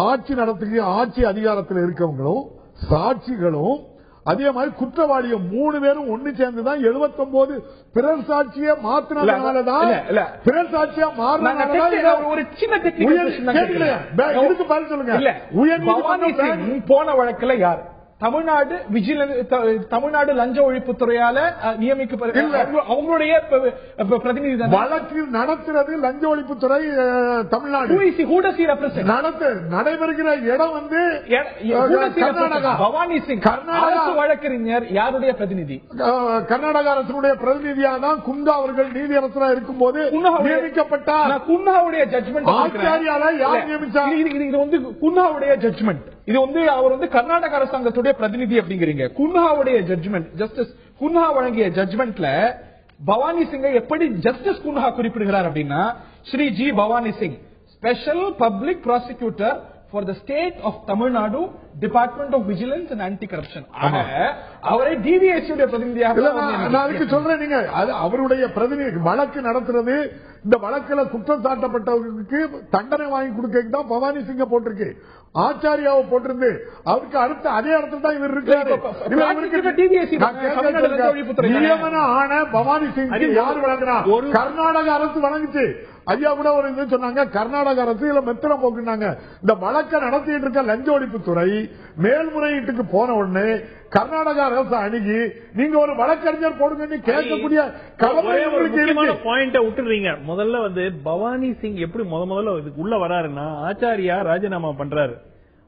ஆட்சி நடத்துக்கு ஆட்சி அதிகாரத்தில் இருக்கவங்களும் சாட்சிகளும் அதே மாதிரி குற்றவாளியும் 3 பேரும் ஒண்ணு சேர்ந்துதான் 79 பிறர் சாட்சியை மாத்தினாலதான் பிறர் சாட்சியா மாறினாலதான் ஒரு சின்ன இதுக்கு பதில் சொல்லுங்க. உயர்நீதிமன்றம் போன வழக்குல யார்? தமிழ்நாடு லஞ்ச ஒழிப்பு துறையால நியமிக்கப்பட்ட அவங்களுடைய பிரதிநிதி வழக்கு நடத்துறது லஞ்ச ஒழிப்புத்துறை தமிழ்நாடு. நடைபெறுகிற இடம் வந்து பவானி சிங். கர்நாடக வழக்கறிஞர் யாருடைய பிரதிநிதி? கர்நாடக அரசுடைய பிரதிநிதியாக தான் குன்ஹா அவர்கள் நீதியரசராக இருக்கும் போது நியமிக்கப்பட்டார். குன்ஹாவுடைய ஜட்மெண்ட் ஆச்சாரியால யார் நியமிச்சார்? இது வந்து குன்ஹாவுடைய ஜட்மெண்ட். இது வந்து அவர் வந்து கர்நாடக அரசாங்கத்துடைய பிரதிநிதி அப்படிங்கிறீங்க. குன்ஹாவுடைய ஜட்மெண்ட், ஜஸ்டிஸ் குன்ஹா வழங்கிய ஜட்மெண்ட்ல பவானி சிங்கை எப்படி ஜஸ்டிஸ் குன்ஹா குறிப்பிடுகிறார் அப்படின்னா, Shri G Bhavani Singh, special public prosecutor for the state of Tamil Nadu, Department of Vigilance and Anti-Corruption. அவரை DVSC உடைய பிரதிநிதியாக நான் சொல்றேன். நீங்க அவருடைய பிரதிநிதி வழக்கு நடத்துறது, இந்த வழக்கில் குற்றம் சாட்டப்பட்டவர்களுக்கு தண்டனை வாங்கி கொடுக்க தான் பவானி சிங்க போட்டிருக்கு. ஆச்சாரியாவை போட்டிருந்து அவருக்கு அடுத்த அதே இடத்துல தான் இவர் இருக்காரு. நியமன ஆணை பவானி சிங் யார் வழங்கினா? கர்நாடக அரசு வழங்குச்சு. ஐயா கூட ஒரு இது சொன்னாங்க, கர்நாடக அரசு இதுல மெத்தனை போக்குனாங்க. இந்த வழக்கை நடத்திட்டு இருக்க லஞ்ச ஒழிப்புத்துறை மேல்முறையீட்டுக்கு போன உடனே கர்நாடக அரசு அணுகி நீங்க ஒரு வழக்கறிஞர் போடுங்க கேட்கக்கூடிய பாயிண்ட விட்டுறீங்க. முதல்ல வந்து பவானி சிங் எப்படி முதல்ல உள்ள வராருன்னா, ஆச்சாரியா ராஜினாமா பண்றாரு.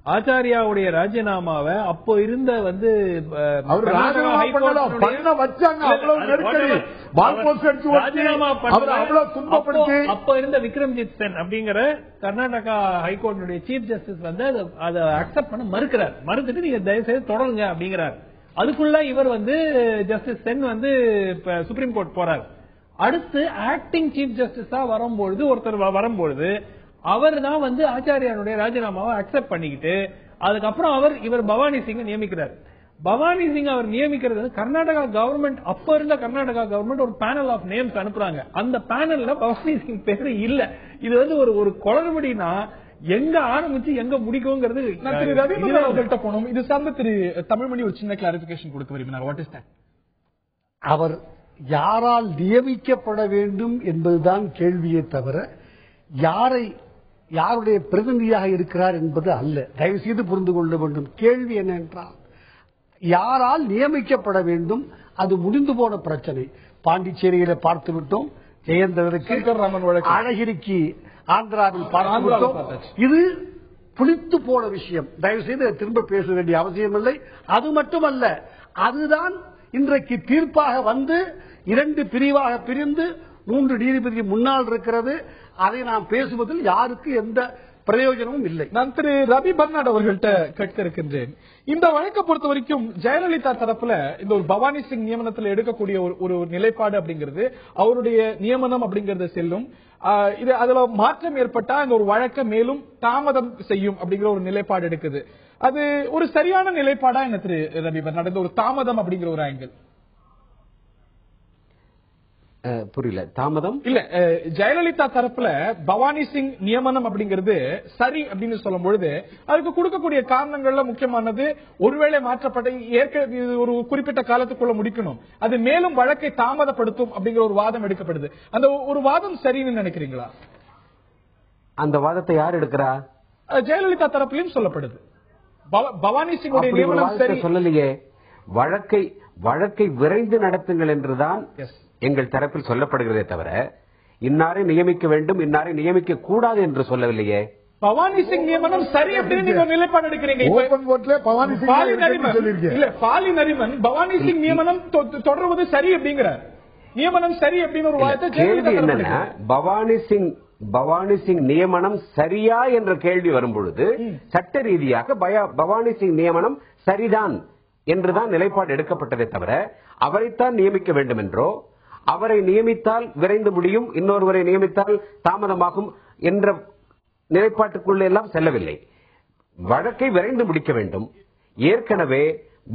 ஆச்சாரியாவுடைய ராஜினாமாவை அப்போ இருந்த வந்து அப்ப இருந்த விக்ரம்ஜித் சென் அப்படிங்கிற கர்நாடகா ஹைகோர்ட்டுடைய சீஃப் ஜஸ்டிஸ் வந்து அதை அக்செப்ட் பண்ண மறுத்துட்டு நீங்க தயவுசெய்து தொடருங்க அப்படிங்கிறார். அதுக்குள்ள இவர் வந்து ஜஸ்டிஸ் சென் வந்து சுப்ரீம் கோர்ட் போறாரு. அடுத்து ஆக்டிங் சீஃப் ஜஸ்டிஸா வரும்பொழுது ஒருத்தர் வரும்பொழுது அவர் தான் வந்து ஆச்சாரியாருடைய ராஜினாமாவை அக்செப்ட் பண்ணிக்கிட்டு அதுக்கப்புறம் இவர் பவானி சிங் நியமிக்கிறார். பவானி சிங் அவர் நியமிக்கிறது கர்நாடகா கவர்மெண்ட், அப்ப இருந்த கர்நாடகா கவர்மெண்ட் ஒரு பேனல் ஆஃப் நேம்ஸ் அனுப்புறாங்க. அந்த பேனல்ல பவானி சிங் பேரு இல்ல. இது வந்து ஒரு குளறுபடினா எங்க ஆரம்பிச்சு எங்க முடிக்கும்ங்கிறது போனோம். இது சார்ந்த திரு தமிழ்மணி ஒரு சின்ன கிளாரிபிகேஷன் கொடுக்க விரும்பினார். What is that? அவர் யாரால் நியமிக்கப்பட வேண்டும் என்பதுதான் கேள்வியே தவிர யாருடைய பிரதிநிதியாக இருக்கிறார் என்பது அல்ல. தயவு செய்து புரிந்து கொள்ள வேண்டும். கேள்வி என்னென்றால் யாரால் நியமிக்கப்பட வேண்டும், அது முடிந்து போன பிரச்சனை. பாண்டிச்சேரியில பார்த்து விட்டோம், ஜெயந்தருக்கு, அழகிரிக்கு ஆந்திராவில் பார்த்து விட்டோம். இது புளித்து போன விஷயம். தயவு செய்து திரும்ப பேச வேண்டிய அவசியம் இல்லை. அது மட்டுமல்ல, அதுதான் இன்றைக்கு தீர்ப்பாக வந்து 2 பிரிவாக பிரிந்து 3 நீதிபதி முன்னால் இருக்கிறது. அதை நாம் பேசுவதில் யாருக்கு எந்த பிரயோஜனமும் இல்லை. நான் திரு ரவி பர்னாட் அவர்கள்ட்ட கேட்க இருக்கின்றேன். இந்த வழக்கை பொறுத்த வரைக்கும் ஜெயலலிதா தரப்புல இந்த ஒரு பவானி சிங் நியமனத்தில் எடுக்கக்கூடிய ஒரு நிலைப்பாடு அப்படிங்கிறது, அவருடைய நியமனம் அப்படிங்கறது செல்லும். இது அதுல மாற்றம் ஏற்பட்டா இந்த ஒரு வழக்கை மேலும் தாமதம் செய்யும் அப்படிங்கிற ஒரு நிலைப்பாடு எடுக்குது. அது ஒரு சரியான நிலைப்பாடா என்ன திரு ரவி பர்னாட்? இந்த ஒரு தாமதம் அப்படிங்கிற ஒரு ஆங்கிள் புரியல. தாமதம் இல்ல, ஜெயலலிதா தரப்புல பவானி சிங் நியமனம் அப்படிங்கிறது சரி அப்படின்னு சொல்லும் பொழுது அதுக்கு கொடுக்கக்கூடிய காரணங்கள்ல முக்கியமானது, ஒருவேளை மாற்றப்பட்ட ஒரு குறிப்பிட்ட காலத்துக்குள்ள முடிக்கணும், அது மேலும் வழக்கை தாமதப்படுத்தும் அப்படிங்கிற ஒரு வாதம் எடுக்கப்படுது. அந்த ஒரு வாதம் சரின்னு நினைக்கிறீங்களா? அந்த வாதத்தை யார் எடுக்கிறா? ஜெயலலிதா தரப்புலயும் சொல்லப்படுது. பவானி சிங் நியமனம் சரி சொல்லலையே. வழக்கை விரைந்து நடத்துங்கள் என்றுதான் எங்கள் தரப்பில் சொல்லப்படுகிறதே தவிர இன்னாரை நியமிக்க வேண்டும், இன்னாரை நியமிக்க கூடாது என்று சொல்லவில்லையே. பவானி சிங் நியமனம் சரி அப்படின்னு நீங்க நிலைப்பாடு எடுக்கிறீங்க. பாலி நரிமன் பவானி சிங் நியமனம் தொடர்வது சரி அப்படிங்கிறார். நியமனம் சரி அப்படின்னு ஒரு வார்த்தை. கேள்வி என்னன்னா, பவானி சிங் நியமனம் சரியா என்ற கேள்வி வரும்பொழுது சட்ட ரீதியாக பவானி சிங் நியமனம் சரிதான் என்றுதான் நிலைப்பாடு எடுக்கப்பட்டதே தவிர அவரைத்தான் நியமிக்க வேண்டும் என்றோ, அவரை நியமித்தால் விரைந்து முடியும், இன்னொருவரை நியமித்தால் தாமதமாகும் என்ற நிலைப்பாட்டுக்குள்ள எல்லாம் செல்லவில்லை. வழக்கை விரைந்து முடிக்க வேண்டும். ஏற்கனவே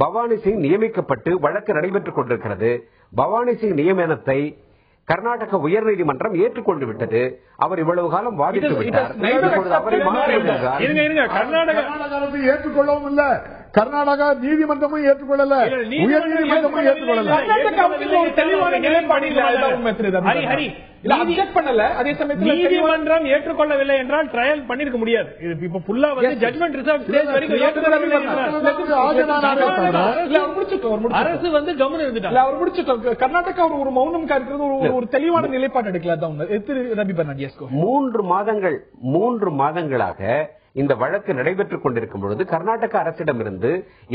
பவானி சிங் நியமிக்கப்பட்டு வழக்கு நடைபெற்றுக் கொண்டிருக்கிறது. பவானி சிங் நியமனத்தை கர்நாடக உயர்நீதிமன்றம் ஏற்றுக்கொண்டு விட்டது. அவர் இவ்வளவு காலம் வாதிட்டு விட்டார். கர்நாடக அரசு ஏற்றுக்கொள்ளவும் இல்ல, கர்நாடகா நீதிமன்றமும் ஏற்றுக்கொள்ளல, உயர் நீதிமன்றமும் ஏற்றுக்கொள்ளல. நீதிமன்றம் ஏற்றுக்கொள்ளவில்லை என்றால் ட்ரையல் பண்ணிருக்க முடியாது. இப்ப ஃபுல்லா வந்து ஜட்மெண்ட் ரிசர்வ் ஸ்டேஜ் வரைக்கும் அரசு வந்து கவனம் இருந்துட்டாங்க. அவர் முடிச்சுட்டோம். கர்நாடகா ஒரு மௌனம் காக்கிறது, ஒரு தெளிவான நிலைப்பாடு எடுக்கல. 3 மாதங்களாக இந்த வழக்கு நடைபெற்றுக் கொண்டிருக்கும் பொழுது கர்நாடக அரசிடமிருந்து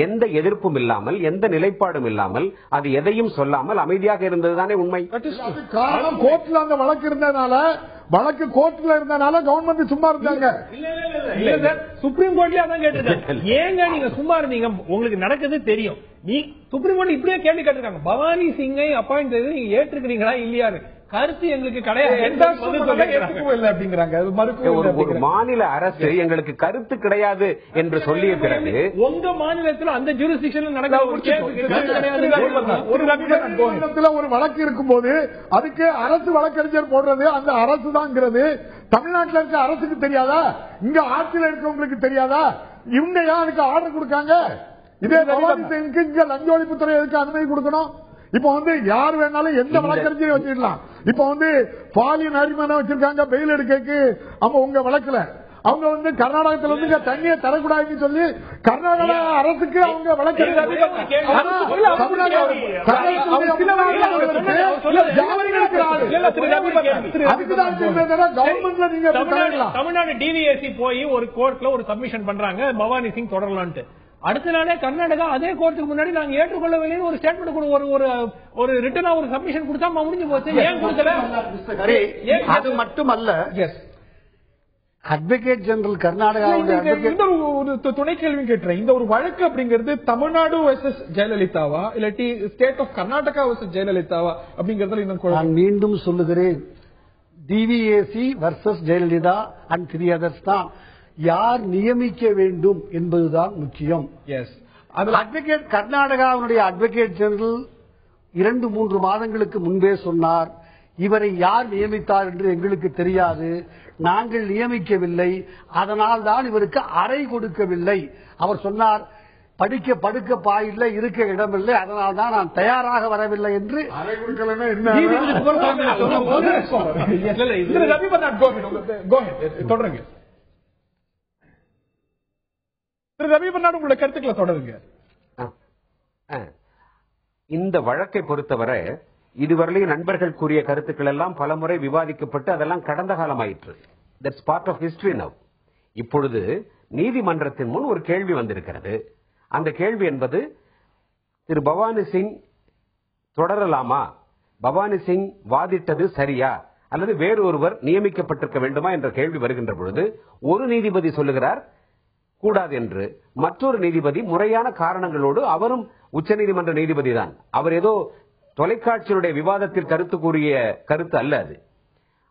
எந்த எதிர்ப்பும் இல்லாமல், எந்த நிலைப்பாடும் இல்லாமல், அது எதையும் சொல்லாமல் அமைதியாக இருந்ததுதானே உண்மை. காரணம் கோர்ட்ல அந்த வழக்கு இருந்ததுனால, வழக்கு கோர்ட்ல இருந்தனால கவர்மெண்ட் சும்மா இருந்தாங்க. சுப்ரீம் கோர்ட்லயே அதான் கேட்டிருக்காங்க, ஏங்க நீங்க சும்மா இருந்தீங்க, உங்களுக்கு நடக்குது தெரியும். நீ சுப்ரீம் கோர்ட் இப்படியே கேள்வி கேட்டிருக்காங்க, பவானி சிங்கை அப்பாயிண்ட் செய்து நீங்க ஏற்றுக்கிறீங்களா இல்லையாரு, கருத்து எங்களுக்கு கிடையாது. ஒரு மாநில அரசு எங்களுக்கு கருத்து கிடையாது என்று சொல்லிய பிறகு உங்க மாநிலத்தில் அந்த ஜூரிஸ்டிக்ஷன்ல நடக்கிற ஒரு வழக்கு இருக்கும் போது அதுக்கு அரசு வழக்கறிஞர் போடுறது அந்த அரசு தான்ங்கிறது தமிழ்நாட்டில் இருக்க அரசுக்கு தெரியாதா? இங்க ஆட்சியில் இருக்கவங்களுக்கு தெரியாதா? இவங்க ஏன் அதுக்கு ஆர்டர் கொடுக்காங்க? இதே பவானி சிங்குக்கு இங்க லஞ்ச ஒழிப்புத்துறை எதுக்கு அனுமதி கொடுக்கணும்? இப்ப வந்து யார் வேணாலும் எந்த வழக்கறிஞரையும் வச்சிடலாம். இப்ப வந்து பாலியல் அரிமனை வச்சிருக்காங்க பெயில் எடுக்க. அவங்க உங்க வழக்குல அவங்க வந்து கர்நாடகத்துல இருந்து தண்ணியை தரக்கூடாதுன்னு சொல்லி கர்நாடகா அரசுக்கு அவங்க வழக்கறிஞர் தமிழ்நாடு டிவிஎஸ்சி போய் ஒரு கோர்ட்ல ஒரு சப்மிஷன் பண்றாங்க, பவானி சிங் தொடரலான்ட்டு. அடுத்த நாளே கர்நாடகா அதே கோர்ட்டுக்கு முன்னாடி நாங்க ஏற்றுக்கொள்ளவில்லை ஒரு ஸ்டேட்மெண்ட் ஒரு ரிட்டனா ஒரு சப்மிஷன் கொடுத்தா முடிஞ்சு போச்சு. ஏன் கொடுக்கல? அது மட்டுமல்ல, அட்வொகேட் ஜெனரல் கர்நாடகா துணை கேள்வி கேட்டுறேன். இந்த ஒரு வழக்கு அப்படிங்கிறது தமிழ்நாடு வெர்சஸ் ஜெயலலிதாவா இல்லாட்டி ஸ்டேட் ஆஃப் கர்நாடகா வெர்சஸ் ஜெயலலிதாவா அப்படிங்கறதுல நான் மீண்டும் சொல்லுகிறேன், DVAC versus Jayalalithaa and 3 others தான். யார் நியமிக்க வேண்டும் என்பதுதான் முக்கியம். அட்வொகேட் கர்நாடகாவுடைய அட்வொகேட் ஜெனரல் 2-3 மாதங்களுக்கு முன்பே சொன்னார், இவரை யார் நியமித்தார் என்று எங்களுக்கு தெரியாது, நாங்கள் நியமிக்கவில்லை, அதனால் தான் இவருக்கு அறை கொடுக்கவில்லை. அவர் சொன்னார், படுக்க பாயில்லை, இருக்க இடமில்லை, அதனால் தான் நான் தயாராக வரவில்லை என்று. தொடருங்க திரு ரவி பன்னாடு, உங்களுடைய கருத்துக்களை தொடருங்க. இந்த வழக்கை பொறுத்தவரை இதுவரையிலும் நண்பர்கள் கூறிய கருத்துக்கள் எல்லாம் பலமுறை விவாதிக்கப்பட்டு அதெல்லாம் கடந்த காலமாயிற்று. That's part of history now. இப்பொழுது நீதிமன்றத்தின் முன் ஒரு கேள்வி வந்திருக்கிறது. அந்த கேள்வி என்பது திரு பவானி சிங் தொடரலாமா, பவானி சிங் வாதிட்டது சரியா, அல்லது வேறு ஒருவர் நியமிக்கப்பட்டிருக்க வேண்டுமா என்ற கேள்வி வருகின்ற பொழுது ஒரு நீதிபதி சொல்லுகிறார் கூடாது என்று, மற்றொரு நீதிபதி முறையான காரணங்களோடு, அவரும் உச்சநீதிமன்ற நீதிபதி தான், அவர் ஏதோ தொலைக்காட்சியினுடைய விவாதத்தில் கருத்து கூறிய கருத்து அல்ல அது,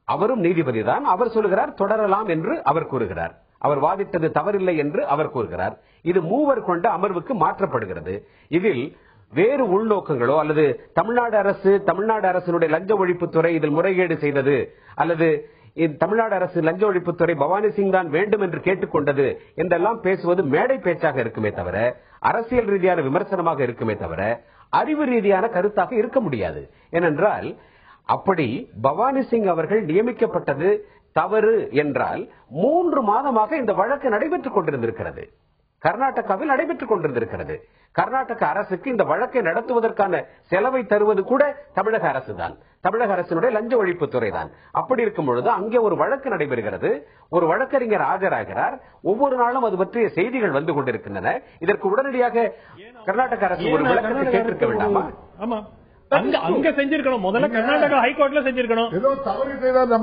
அவரும் நீதிபதி தான், அவர் சொல்லுகிறார் தொடரலாம் என்று அவர் கூறுகிறார், அவர் வாதிட்டது தவறில்லை என்று அவர் கூறுகிறார். இது மூவர் கொண்ட அமர்வுக்கு மாற்றப்படுகிறது. இதில் வேறு உள்நோக்கங்களோ அல்லது தமிழ்நாடு அரசினுடைய லஞ்ச ஒழிப்புத்துறை இதில் முறைகேடு செய்தது, அல்லது தமிழ்நாடு அரசு லஞ்ச ஒழிப்புத்துறை பவானி சிங் தான் வேண்டும் என்று கேட்டுக்கொண்டது என்றெல்லாம் பேசுவது மேடை பேச்சாக இருக்குமே தவிர, அரசியல் ரீதியான விமர்சனமாக இருக்குமே தவிர, அறிவு ரீதியான கருத்தாக இருக்க முடியாது. ஏனென்றால் அப்படி பவானி சிங் அவர்கள் நியமிக்கப்பட்டது தவறு என்றால் 3 மாதமாக இந்த வழக்கு நடைபெற்றுக் கொண்டிருந்திருக்கிறது, கர்நாடகாவில் நடைபெற்றுக் கொண்டிருந்திருக்கிறது. கர்நாடக அரசுக்கு இந்த வழக்கை நடத்துவதற்கான செலவை தருவது கூட தமிழக அரசு தான், தமிழக அரசினுடைய லஞ்ச ஒழிப்புத்துறை தான். அப்படி இருக்கும் பொழுது அங்கே ஒரு வழக்கு நடைபெறுகிறது, ஒரு வழக்கறிஞர் ஆஜராகிறார், ஒவ்வொரு நாளும் அது பற்றிய செய்திகள் வந்து கொண்டிருக்கின்றன. இதற்கு உடனடியாக கர்நாடக அரசு ஒரு விளக்கத்தை கேட்டிருக்க வேண்டாமா? ஆமா, அங்க செஞ்சிருக்கணும், முதல்ல கர்நாடகா ஹைகோர்ட்ல செஞ்சிருக்கணும். ஏதோ தவறு செய்தால்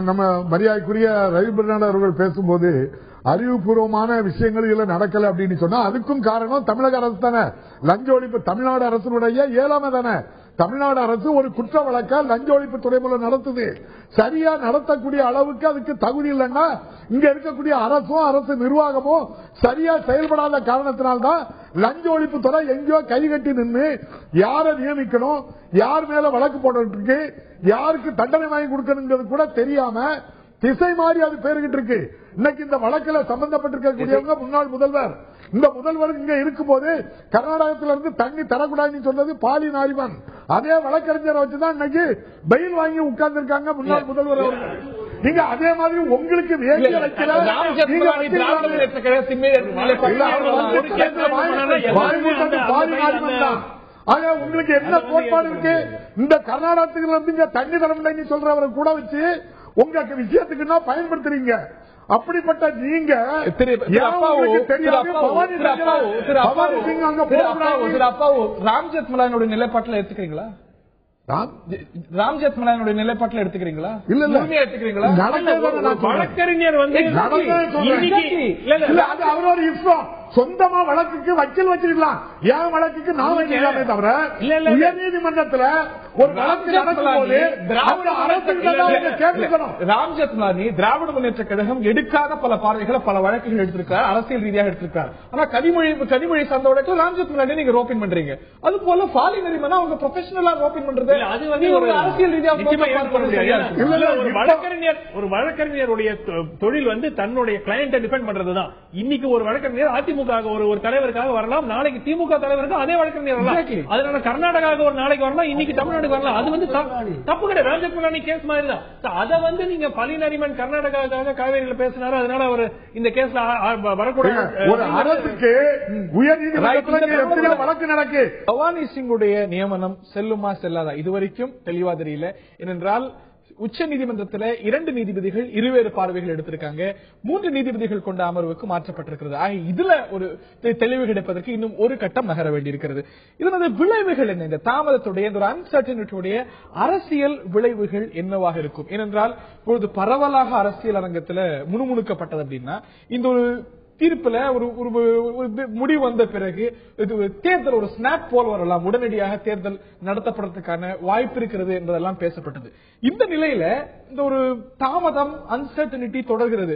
நம்ம மரியாதைக்குரிய ரவி பர்னாடு அவர்கள் பேசும்போது அறிவுபூர்வமான விஷயங்கள் இதுல நடக்கல அப்படின்னு சொன்னா அதுக்கும் காரணம் தமிழக அரசு தானே, லஞ்ச ஒழிப்பு தமிழ்நாடு அரசினுடைய இயலாமை தானே. தமிழ்நாடு அரசு ஒரு குற்ற வழக்க லஞ்ச ஒழிப்பு துறை மூலம் நடத்துது, சரியா நடத்தக்கூடிய அளவுக்கு அதுக்கு தகுதி இல்லைன்னா இங்க இருக்கக்கூடிய அரசும் அரசு நிர்வாகமும் சரியா செயல்படாத காரணத்தினால்தான் லஞ்ச ஒழிப்பு துறை எங்கேயோ கைகட்டி நின்று யாரை நியமிக்கணும், யார் மேல வழக்கு போட்டு யாருக்கு தண்டனை வாங்கி கொடுக்கணுங்கிறது கூட தெரியாம திசை மாறி அது பேருகிட்டு இருக்கு. இன்னைக்கு இந்த வழக்கில் சம்பந்தப்பட்டிருக்கக்கூடியவங்க முன்னாள் முதல்வர். இந்த முதல்வர் இங்க இருக்கும் போது கர்நாடகத்திலிருந்து தண்ணி தரக்கூடாதுன்னு சொன்னது பாலி நாரிமன். அதே வழக்கறிஞரை வச்சுதான் இன்னைக்கு பெயில் வாங்கி உட்கார்ந்து இருக்காங்க முன்னாள் முதல்வர் அவர்கள். நீங்க அதே மாதிரி உங்களுக்கு வேண்டிய உங்களுக்கு என்ன கோட்பாடு இருக்கு? இந்த கர்நாடகத்துல இருந்து தண்ணி தரமில்லை சொல்றவரை கூட வச்சு உங்க விஷயத்துக்கு பயன்படுத்துறீங்க. அப்படிப்பட்ட நீங்க ராம்ஜெத் மலானுடைய நிலைப்பாட்டில் எடுத்துக்கிறீங்களா? ராம்ஜெத் மலானுடைய நிலைப்பாட்டில் எடுத்துக்கிறீங்களா? இல்ல இல்ல எடுத்துக்கிறீங்களா? வழக்கறிஞர் அவரோட இஷ்டம். சொந்தமா வழக்குக்கு வக்கீல் வச்சிருக்கலாம். என் வழக்குக்கு நான் வச்சிருக்கலாமே தவிர உயர்நீதிமன்றத்தில் ஒரு வழக்கு நடக்கும்போது ராம்ஜெத் மலானி திராவிட முன்னேற்ற கழகம் எடுக்காத பல பார்வைகளை பல வழக்குகள் எடுத்திருக்காரு, அரசியல் ரீதியாக எடுத்திருக்காரு. ஆனா கனிமொழி சார்ந்த வழக்கு ராம்ஜெத் மலானி நீங்க ரோப்பின் பண்றீங்க. அது போல பாலி நரிமனா அவங்க ப்ரொஃபஷனலா ரோப்பின் பண்றது அது வந்து ஒரு அரசியல் ரீதியாக ஒரு வழக்கறிஞருடைய தொழில் வந்து தன்னுடைய கிளையண்டை டிபெண்ட் பண்றதுதான். இன்னைக்கு ஒரு வழக்கறிஞர் அதிமுக ஒரு தலைவருக்காக வரலாம், நாளைக்கு திமுக தலைவருக்கு அதே வழக்கறிஞர் வரலாம். அதனால கர்நாடகா ஒரு நாளைக்கு வரலாம், இன்னைக்கு தமிழ்நாடு வரலாம். அது வந்து தப்பு கிடையாது. ராம்ஜெத் மலானி கேஸ் மாதிரி தான். அதை வந்து நீங்க பாலி நரிமன் கர்நாடகாவுக்காக காவேரியில பேசினாரு, அதனால அவர் இந்த கேஸ்ல வரக்கூடாது. ஒரு அரசுக்கு உயர்நீதிமன்றத்தில் வழக்கு நடக்கு. பவானி சிங்குடைய நியமனம் செல்லுமா செல்லாதா இதுவரைக்கும் தெளிவா தெரியல. ஏனென்றால் உச்ச நீதிமன்றத்தில் 2 நீதிபதிகள் இருவேறு பார்வைகள் எடுத்திருக்காங்க. 3 நீதிபதிகள் கொண்ட அமர்வுக்கு மாற்றப்பட்டிருக்கிறது. இதுல ஒரு தெளிவு கிடைப்பதற்கு இன்னும் ஒரு கட்டம் நகர வேண்டியிருக்கிறது. இதனது விளைவுகள் என்ன? இந்த தாமதத்துடைய இந்த அன்சர்டனிட்டியுடைய அரசியல் விளைவுகள் என்னவாக இருக்கும்? ஏனென்றால் இப்பொழுது பரவலாக அரசியல் அரங்கத்தில் முணுமுணுக்கப்பட்டது அப்படின்னா இந்த ஒரு தீர்ப்புல ஒரு முடிவு வந்த பிறகு தேர்தல் ஒரு ஸ்னாப் போல் வரலாம், உடனடியாக தேர்தல் நடத்தப்படுறதுக்கான வாய்ப்பு இருக்கிறது என்பதெல்லாம் பேசப்பட்டது. இந்த நிலையில இந்த ஒரு தாமதம் அன்சர்டனிட்டி தொடர்கிறது.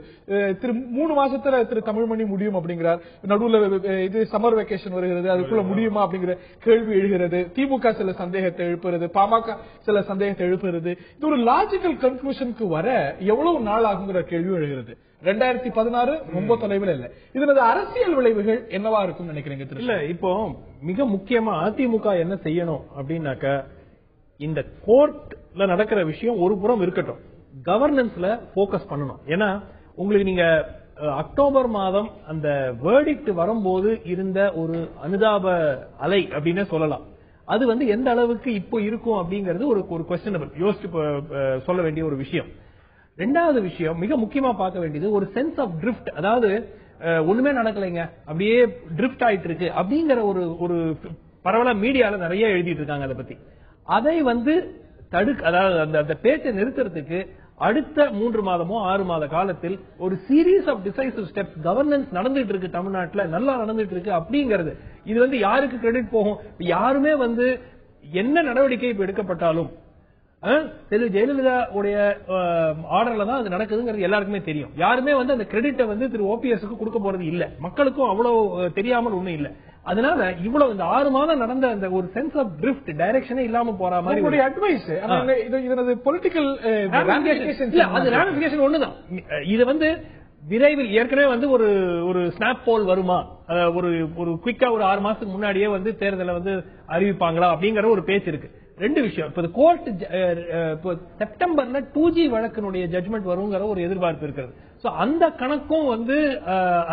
3 மாசத்துல தமிழ்மணி முடியும் அப்படிங்கிறார். நடுவுல இது சம்மர் வெக்கேஷன் வருகிறது, அதுக்குள்ள முடியுமா அப்படிங்கிற கேள்வி எழுகிறது. திமுக சில சந்தேகத்தை எழுப்புறது, பாமக சில சந்தேகத்தை எழுப்புறது. இது ஒரு லாஜிக்கல் கன்க்ளூஷனுக்கு வர எவ்வளவு நாள் ஆகுங்கிற கேள்வி எழுகிறது. 2016 ரொம்ப தொலைவில் இல்ல. இதனது அரசியல் விளைவுகள் என்னவா இருக்கும் நினைக்கிறீங்க? இல்ல இப்போ மிக முக்கியமா அதிமுக என்ன செய்யணும் அப்படின்னாக்க, இந்த கோர்ட்ல நடக்கிற விஷயம் ஒரு புறம் இருக்கட்டும், கவர்னன்ஸ்ல போக்கஸ் பண்ணணும். ஏன்னா உங்களுக்கு நீங்க அக்டோபர் மாதம் அந்த வேர்டிக்ட் வரும்போது இருந்த ஒரு அனுதாப அலை அப்படின்னே சொல்லலாம். அது வந்து எந்த அளவுக்கு இப்போ இருக்கும் அப்படிங்கிறது ஒரு குவெஸ்டனபிள், யோசிச்சு சொல்ல வேண்டிய ஒரு விஷயம். ரெண்டாவது விஷயம் மிக முக்கியமா பார்க்க வேண்டியது ஒரு சென்ஸ் ஆஃப் ட்ரிஃப்ட். அதாவது ஒண்ணுமே நடக்கலைங்க, அப்படியே ட்ரிஃப்ட் ஆயிட்டு இருக்கு அப்படிங்கிற ஒரு பரவலா மீடியால நிறைய எழுதிட்டு இருக்காங்க. அதை பத்தி அதை வந்து அதாவது அந்த பேச்சை நிறுத்துறதுக்கு அடுத்த 3 மாதமோ 6 மாத காலத்தில் ஒரு series of decisive steps governance நடந்துட்டு இருக்கு, தமிழ்நாட்டில் நல்லா நடந்துட்டு இருக்கு அப்படிங்கிறது. இது வந்து யாருக்கு கிரெடிட் போகும்? யாருமே வந்து என்ன நடவடிக்கை இப்ப எடுக்கப்பட்டாலும் ஜெயலலிதா உடைய ஆர்டர்ல தான் அது நடக்குதுங்கிறது எல்லாருக்குமே தெரியும். யாருமே வந்து அந்த கிரெடிட்டை வந்து திரு ஓபிஎஸ்க்கு கொடுக்க போறது இல்ல, மக்களுக்கும் அவ்வளவு தெரியாமல் ஒண்ணும் இல்ல. அதனால இவ்வளவு இந்த 6 மாதம் நடந்த அந்த ஒரு சென்ஸ் ஆஃப் ட்ரிஃப்ட் டைரக்ஷனே இல்லாம போற மாதிரி அட்வைஸ் இதனது பொலிட்டிக்கல் ராமிஃபிகேஷன் ஒண்ணுதான். இது வந்து விரைவில் ஏற்கனவே வந்து ஒரு ஸ்னாப் போல் வருமா, ஒரு குயிக்கா ஒரு 6 மாசத்துக்கு முன்னாடியே வந்து தேர்தலை வந்து அறிவிப்பாங்களா அப்படிங்கிற ஒரு பேச்சு இருக்கு. 2 விஷயம். இப்ப கோர்ட் செப்டம்பர்ல 2G வழக்கினுடைய ஜட்மெண்ட் வருங்கிற ஒரு எதிர்பார்ப்பு இருக்கிறது. சோ அந்த கணக்கும் வந்து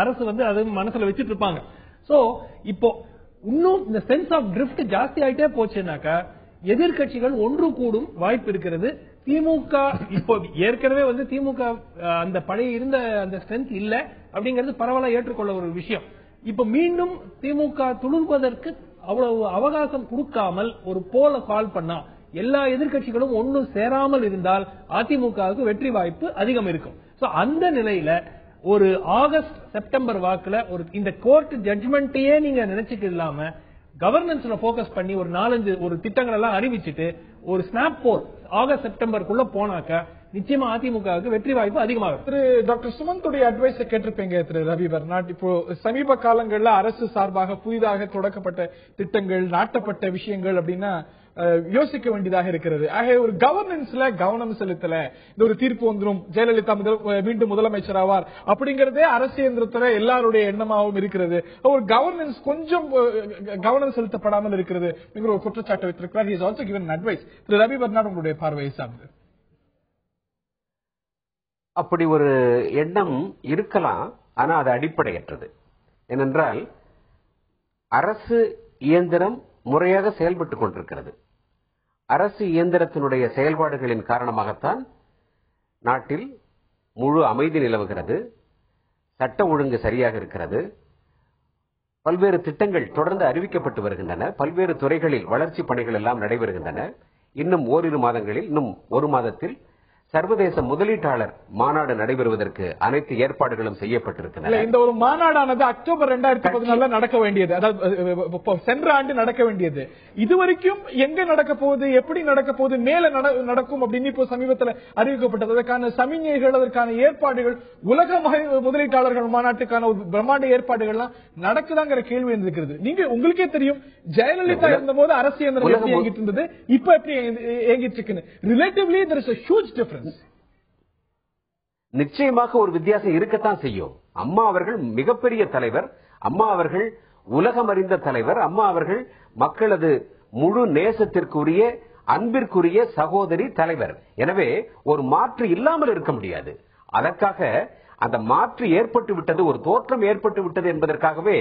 அரசு வந்து அது மனசுல வச்சிட்டு இருப்பாங்க. சோ இப்போ இன்னும் இந்த சென்ஸ் ஆஃப் ட்ரிஃப்ட் ஜாஸ்தி ஆயிட்டே போச்சுன்னாக்கா எதிர்கட்சிகள் ஒன்று கூடும் வாய்ப்பு இருக்கிறது. திமுக இப்போ ஏற்கனவே வந்து திமுக அந்த பழைய இருந்த அந்த ஸ்ட்ரென்த் இல்ல அப்படிங்கிறது பரவலா ஏற்றுக்கொள்ள ஒரு விஷயம். இப்ப மீண்டும் திமுக துளும்பதற்கு அவ்வளவு அவகாசம் கொடுக்காமல் ஒரு போல கால் பண்ணா எல்லா எதிர்கட்சிகளும் ஒன்னும் சேராமல் இருந்தால் அதிமுகவுக்கு வெற்றி வாய்ப்பு அதிகம் இருக்கும். சோ அந்த நிலையில ஒரு ஆகஸ்ட் செப்டம்பர் வாக்குல இந்த கோர்ட் ஜட்மெண்ட்டையே நீங்க நினைச்சிட்டு இல்லாம கவர்னன்ஸ்ல போக்கஸ் பண்ணி ஒரு 4-5 ஒரு திட்டங்கள் எல்லாம் அறிவிச்சுட்டு ஒரு ஸ்னாப் போல் ஆகஸ்ட் செப்டம்பருக்குள்ள போனாக்க நிச்சயமா அதிமுகவுக்கு வெற்றி வாய்ப்பு அதிகமாகும். திரு டாக்டர் சுமந்துடைய அட்வைஸ் கேட்டிருப்பீங்க திரு ரவி பர்னாட். இப்போ சமீப காலங்களில் அரசு சார்பாக புதிதாக தொடக்கப்பட்ட திட்டங்கள், நாட்டப்பட்ட விஷயங்கள் அப்படின்னா யோசிக்க வேண்டியதாக இருக்கிறது. ஆக ஒரு கவர்னன்ஸ்ல கவனம் செலுத்தல, இந்த ஒரு தீர்ப்பு வந்துடும், ஜெயலலிதா மீண்டும் முதலமைச்சர் ஆவார் அப்படிங்கறதே அரசியல் எல்லாருடைய எண்ணமாகவும் இருக்கிறது. ஒரு கவர்னன்ஸ் கொஞ்சம் கவனம் செலுத்தப்படாமல் இருக்கிறது என்கிற ஒரு குற்றச்சாட்டு வைத்திருக்கிறார். He has also given advice. Thiru Ravi Barnard, உங்களுடைய பார்வையை சார்ந்து. அப்படி ஒரு எண்ணம் இருக்கலாம், ஆனா அது அடிப்படையற்றது. ஏனென்றால் அரசு இயந்திரம் முறையாக செயல்பட்டுக் கொண்டிருக்கிறது. அரசு இயந்திரத்தினுடைய செயல்பாடுகளின் காரணமாகத்தான் நாட்டில் முழு அமைதி நிலவுகிறது, சட்ட ஒழுங்கு சரியாக இருக்கிறது, பல்வேறு திட்டங்கள் தொடர்ந்து அறிவிக்கப்பட்டு வருகின்றன, பல்வேறு துறைகளில் வளர்ச்சி பணிகள் எல்லாம் நடைபெறுகின்றன. இன்னும் ஓரிரு மாதங்களில், இன்னும் ஒரு மாதத்தில் சர்வதேச முதலீட்டாளர் மாநாடு நடைபெறுவதற்கு அனைத்து ஏற்பாடுகளும் செய்யப்பட்டிருக்கின்றன. இந்த ஒரு மாநாடானது அக்டோபர் 2014 நடக்க வேண்டியது, அதாவது சென்ற ஆண்டு நடக்க வேண்டியது. இதுவரைக்கும் எங்க நடக்க போகுது, எப்படி நடக்க போகுது, மேல நடக்கும் அப்படின்னு இப்போ சமீபத்தில் அறிவிக்கப்பட்டது. அதற்கான சமிஞைகள், அதற்கான ஏற்பாடுகள், உலக முதலீட்டாளர்கள் மாநாட்டுக்கான ஒரு பிரம்மாண்ட ஏற்பாடுகள்லாம் நடக்குதாங்கிற கேள்வி இருக்கிறது. நீங்க உங்களுக்கே தெரியும், ஜெயலலிதா இருந்த போது அரசு இயந்திரம் எப்படி இயங்கிட்டு இருந்தது, இப்ப எப்படி இயங்கிட்டு இருக்குன்னு. Relatively there is a huge difference. நிச்சயமாக ஒரு வித்தியாசம் இருக்கத்தான் செய்யும். அம்மா அவர்கள் மிகப்பெரிய தலைவர், அம்மா அவர்கள் உலகம் அறிந்த தலைவர், அம்மா அவர்கள் மக்களது முழு நேசத்திற்குரிய அன்பிற்குரிய சகோதரி தலைவர். எனவே ஒரு மாற்று இல்லாமல் இருக்க முடியாது. அதற்காக அந்த மாற்று ஏற்பட்டு விட்டது, ஒரு தோற்றம் ஏற்பட்டு விட்டது என்பதற்காகவே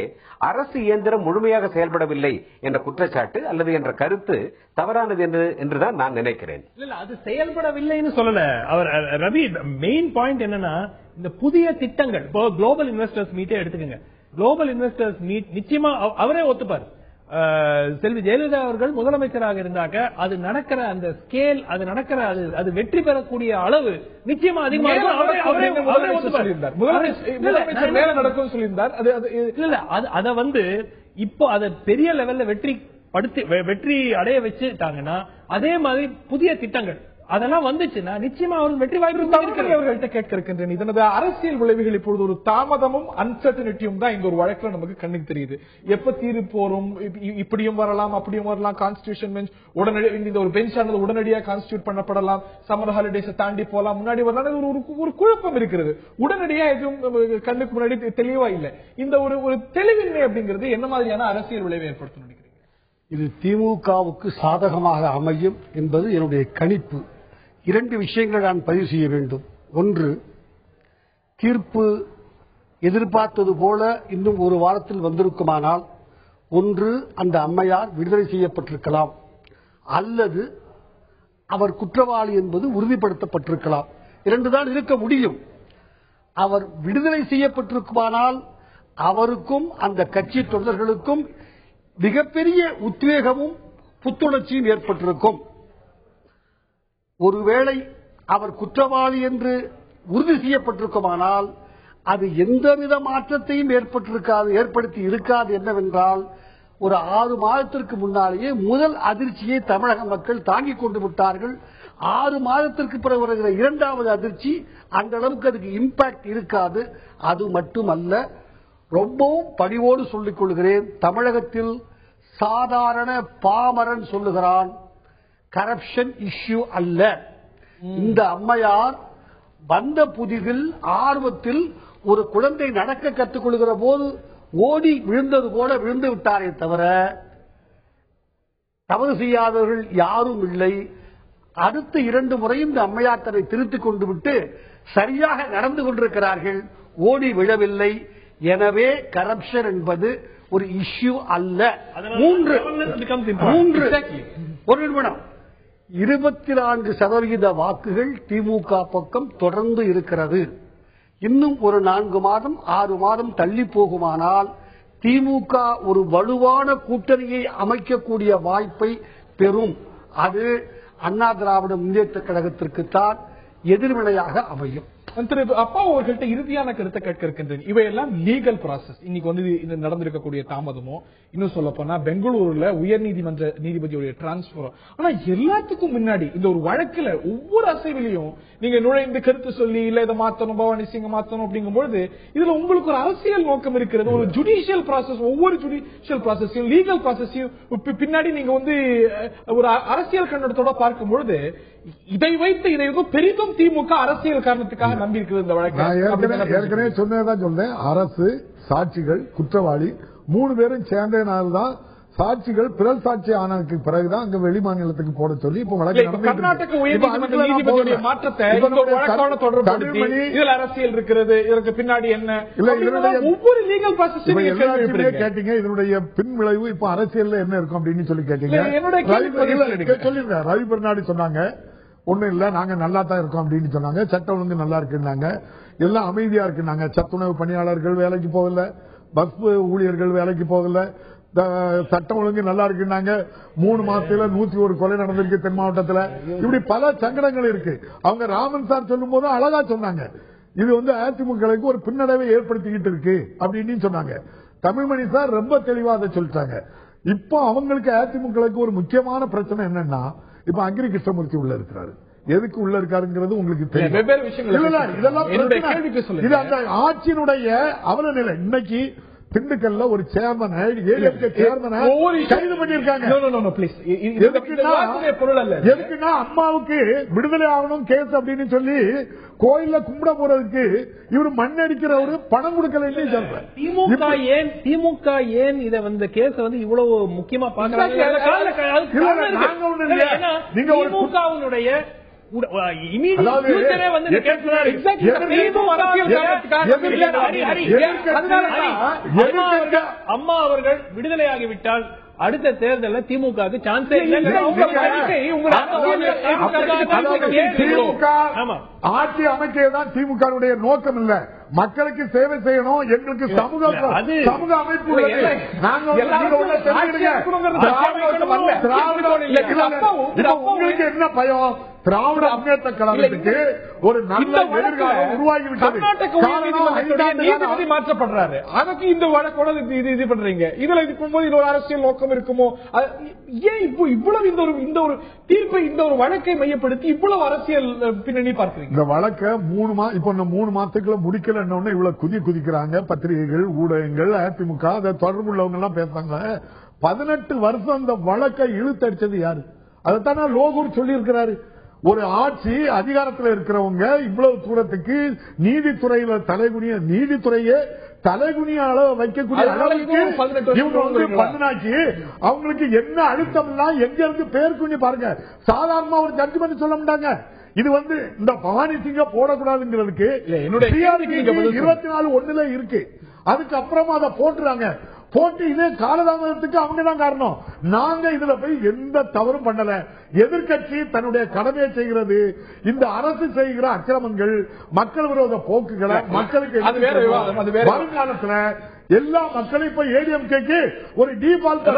அரசு இயந்திரம் முழுமையாக செயல்படவில்லை என்ற குற்றச்சாட்டு அல்லது என்ற கருத்து தவறானது என்றுதான் நான் நினைக்கிறேன். இல்ல, அது செயல்படவில்லைன்னு சொல்லல அவர். ரவி, மெயின் பாயிண்ட் என்னன்னா, இந்த புதிய திட்டங்கள், இப்போ குளோபல் இன்வெஸ்டர்ஸ் மீட்டே எடுத்துக்கங்க. குளோபல் இன்வெஸ்டர்ஸ் மீட் நிச்சயமா அவரே ஒத்துப்பார். செல்வி ஜெயலலிதா அவர்கள் முதலமைச்சராக இருந்தாக்க அது நடக்கிற அந்த ஸ்கேல், அது நடக்கிற அது வெற்றி பெறக்கூடிய அளவு நிச்சயமா அதிகமாக அதை வந்து இப்போ அதை பெரிய லெவல்ல வெற்றி அடைய வச்சுட்டாங்கன்னா, அதே மாதிரி புதிய திட்டங்கள் அதெல்லாம் வந்துச்சுன்னா நிச்சயமா அவர்கள் வெற்றி வாய்ப்பு அவர்கள்ட்ட கேட்க இருக்கின்றேன். இதனது அரசியல் விளைவுகள் இப்பொழுது ஒரு தாமதமும் அன்சர்டனிட்டியும் தான் இந்த ஒரு வழக்கில் நமக்கு கண்ணுக்கு தெரியுது. எப்ப தீர்ப்பு வரும், இப்படியும் வரலாம் அப்படியும் வரலாம். கான்ஸ்டிடியூஷன் பெஞ்ச் உடனடியாக இந்த ஒரு பெஞ்ச் ஆனது உடனடியாக கான்ஸ்டிடியூட் பண்ணப்படலாம், சம்மர் ஹாலிடேஸ் தாண்டி போலாம், முன்னாடி வரலாம். ஒரு குழப்பம் இருக்கிறது. உடனடியா எதுவும் கண்ணுக்கு முன்னாடி தெளிவா இல்லை. இந்த ஒரு தெளிவின்மை அப்படிங்கிறது என்ன மாதிரியான அரசியல் விளைவை ஏற்படுத்த நினைக்கிறீங்க? இது திமுகவுக்கு சாதகமாக அமையும் என்பது என்னுடைய கணிப்பு. இரண்டு விஷயங்களை நான் பதிவு செய்ய வேண்டும். ஒன்று, தீர்ப்பு எதிர்பார்த்தது போல இன்னும் ஒரு வாரத்தில் வந்திருக்குமானால், ஒன்று அந்த அம்மையார் விடுதலை செய்யப்பட்டிருக்கலாம், அல்லது அவர் குற்றவாளி என்பது உறுதிப்படுத்தப்பட்டிருக்கலாம். இரண்டுதான் இருக்க முடியும். அவர் விடுதலை செய்யப்பட்டிருக்குமானால் அவருக்கும் அந்த கட்சி தொண்டர்களுக்கும் மிகப்பெரிய உத்வேகமும் புத்துணர்ச்சியும் ஏற்பட்டிருக்கும். ஒருவேளை அவர் குற்றவாளி என்று உறுதி செய்யப்பட்டிருக்குமானால் அது எந்தவித மாற்றத்தையும் ஏற்படுத்தி இருக்காது. என்னவென்றால், ஒரு 6 மாதத்திற்கு முன்னாலேயே முதல் அதிர்ச்சியை தமிழக மக்கள் தாங்கிக் கொண்டு விட்டார்கள். 6 மாதத்திற்கு பிறகு வருகிற இரண்டாவது அதிர்ச்சி அந்த அளவுக்கு அதுக்கு இம்பாக்ட் இருக்காது. அது மட்டுமல்ல, ரொம்பவும் பணிவோடு சொல்லிக் கொள்கிறேன், தமிழகத்தில் சாதாரண பாமரன் சொல்லுகிறான், கரப்ஷன் இஷ்யூ அல்ல. இந்த அம்மையார் வந்த புதிதில் ஆர்வத்தில் ஒரு குழந்தை நடக்க கற்றுக் கொள்கிற போது ஓடி விழுந்தது போல விழுந்து விட்டாரே தவிர தவறு செய்யாதவர்கள் யாரும் இல்லை. அடுத்த 2 முறையும் இந்த அம்மையார் தன்னை திருத்திக் கொண்டு விட்டு சரியாக நடந்து கொண்டிருக்கிறார்கள், ஓடி விழவில்லை. எனவே கரப்ஷன் என்பது ஒரு இஷ்யூ அல்ல. 24% வாக்குகள் திமுக பக்கம் தொடர்ந்து இருக்கிறது. இன்னும் ஒரு 4 மாதம் 6 மாதம் தள்ளி போகுமானால் திமுக ஒரு வலுவான கூட்டணியை அமைக்கக்கூடிய வாய்ப்பை பெறும். அது அண்ணா திராவிட முன்னேற்ற கழகத்திற்குத்தான் எதிர்வினையாக அமையும். திரு அப்பா அவர்கள்ட்ட இறுதியான கருத்தை கேட்க இருக்கின்றேன். இவையெல்லாம் லீகல் ப்ராசஸ். இன்னைக்கு வந்து இது நடந்திருக்கக்கூடிய தாமதமோ, இன்னும் சொல்ல போனா பெங்களூருல உயர்நீதிமன்ற நீதிபதியுடைய டிரான்ஸ்பர். ஆனா எல்லாத்துக்கும் முன்னாடி இந்த ஒரு வழக்குல ஒவ்வொரு அசைவிலையும் நீங்க நுழைந்து கருத்து சொல்லி இல்ல இதை மாத்தணும், பவானி சிங் மாத்தணும் அப்படிங்கும்போது இதுல உங்களுக்கு ஒரு அரசியல் நோக்கம் இருக்கிறது. ஒரு ஜுடிஷியல் ப்ராசஸ், ஒவ்வொரு ஜுடிஷியல் ப்ராசஸையும் லீகல் ப்ராசஸையும் பின்னாடி நீங்க வந்து ஒரு அரசியல் கண்ணோட்டத்தோட பார்க்கும்பொழுது இதை வைத்து இதை பெரிதும் திமுக அரசியல் காரணத்துக்காக நம்பி இருக்கிறது இந்த வழக்கு. ஏற்கனவே சொன்னதான் சொன்னேன். அரசு, சாட்சிகள், குற்றவாளி 3 பேரும் சேர்ந்ததுனால்தான் சாட்சிகள் பிறல் சாட்சி ஆனதுக்கு பிறகுதான் அங்க வெளி மாநிலத்துக்கு போட சொல்லி இப்ப வழக்கு கர்நாடக உயர்நீதிமன்ற நீதிபதியுடைய மாற்றத்தை இதுல அரசியல் இருக்கிறது. இதற்கு பின்னாடி என்ன ஒவ்வொரு லீகல் ப்ராசஸ் கேட்டீங்க. இதனுடைய பின் விளைவு இப்ப அரசியல் என்ன இருக்கும் அப்படின்னு சொல்லி கேட்டீங்க. சொல்லிருக்கேன். ரவி பெர்னாடி சொன்னாங்க ஒண்ணும் இல்ல, நாங்க நல்லா தான் இருக்கோம் அப்படின்னு சொன்னாங்க. சட்டம் ஒழுங்கு நல்லா இருக்குன்னாங்க, எல்லாம் அமைதியா இருக்குன்னாங்க. சத்துணவு பணியாளர்கள் வேலைக்கு போகல, பஸ் ஊழியர்கள் வேலைக்கு போகல, சட்டம் ஒழுங்கு நல்லா இருக்குன்னாங்க. 3 மாசத்துல 101 கொலை நடந்திருக்கு தென் மாவட்டத்துல. இப்படி பல சங்கடங்கள் இருக்கு. அவங்க ராமன் சார் சொல்லும் போது அழகா சொன்னாங்க, இது வந்து அதிமுகவுக்கு ஒரு பின்னடைவை ஏற்படுத்திக்கிட்டு இருக்கு அப்படின்னு சொன்னாங்க. தமிழ்மணி சார் ரொம்ப தெளிவா அதை சொல்லிட்டாங்க. இப்போ அவங்களுக்கு அதிமுகவுக்கு ஒரு முக்கியமான பிரச்சனை என்னன்னா, இப்ப அக்ரி கிருஷ்ணமூர்த்தி உள்ள இருக்கிறாரு. எதுக்கு உள்ள இருக்காருங்கிறது உங்களுக்கு தெரியும். வெவ்வேறு விஷயங்கள் இதெல்லாம் ஆட்சியினுடைய அவல நிலை. இன்னைக்கு திண்டுக்கல்ல ஒரு சேர்மன் கைது பண்ணிருக்காங்க. எதுக்குன்னா அம்மாவுக்கு விடுதலை ஆகணும் கேஸ் அப்படின்னு சொல்லி கோயில்ல கும்பிட போறதுக்கு இவரு மண் அடிக்கிறவரு பணம் கொடுக்கலன்னு சொல்றேன். திமுக ஏன் இதை வந்து கேஸ வந்து இவ்வளவு முக்கியமா பாக்குறாங்க? திமுகவுடைய அம்மா அவர்கள் விடுதலையாகிவிட்டால் அடுத்த தேர்தலில் திமுக சான்ஸே ஆட்சி அமைக்கதான் திமுக நோக்கம் இல்ல. மக்களுக்கு சேவை செய்யணும். எங்களுக்கு சமூக அமைப்பு உங்களுக்கு என்ன பயம்? திராவிட முன்னேற்ற கழகத்துக்கு ஒரு நல்ல எதிர்காலம் உருவாகிவிட்டது. நீதிபதி மாற்றப்படுறாரு, அதுக்கு இந்த வழக்கோட இது பண்றீங்க. இதுல இருக்கும்போது இது ஒரு அரசியல் நோக்கம் இருக்குமோ? ஏன் இப்போ இவ்வளவு இந்த ஒரு தீர்ப்பை, இந்த ஒரு வழக்கை மையப்படுத்தி இவ்வளவு அரசியல் பின்னணி பார்க்கிறீங்க? இந்த வழக்கை 3 மாசத்துக்குள்ள முடிக்கல இவ்வளவு குதிக்கிறாங்க. பத்திரிகைகள், ஊடகங்கள், அதிமுக அதை தொடர்பு உள்ளவங்க எல்லாம் பேசுறாங்க. 18 வருஷம் இந்த வழக்கை இழுத்தடிச்சது யாரு? அதைத்தானே லோகூர் சொல்லி இருக்கிறாரு. ஒரு ஆட்சி அதிகாரத்தில் இருக்கிறவங்க இவ்வளவு தூரத்துக்கு நீதித்துறையில நீதித்துறையே தலைகுனிய அளவு வைக்கக்கூடிய அளவுக்கு பதினாக்கி அவங்களுக்கு என்ன அழுத்தம் எல்லாம் எங்க இருந்து பேர் குனி பாருங்க. சாதாரணமா ஒரு ஜட்ஜ்மெண்ட் சொல்ல மாட்டாங்க. இது வந்து இந்த பவானி சிங்க போடக்கூடாதுங்கிறதுக்கு 24(1) இருக்கு. அதுக்கப்புறமா அதை போட்டுறாங்க. போட்டு இதே காலதாமதத்துக்கு அவங்கதான் காரணம். நாங்க இதுல போய் எந்த தவறும் பண்ணல. எதிர்கட்சி தன்னுடைய கடமையை செய்கிறது. இந்த அரசு செய்கிற அக்கிரமங்கள், மக்கள் விரோத போக்குகளை மக்களுக்கு வருங்காலத்துல எல்லா மக்களும் இப்ப ஏடிஎம்கேக்கு ஒரு டிபால்ட்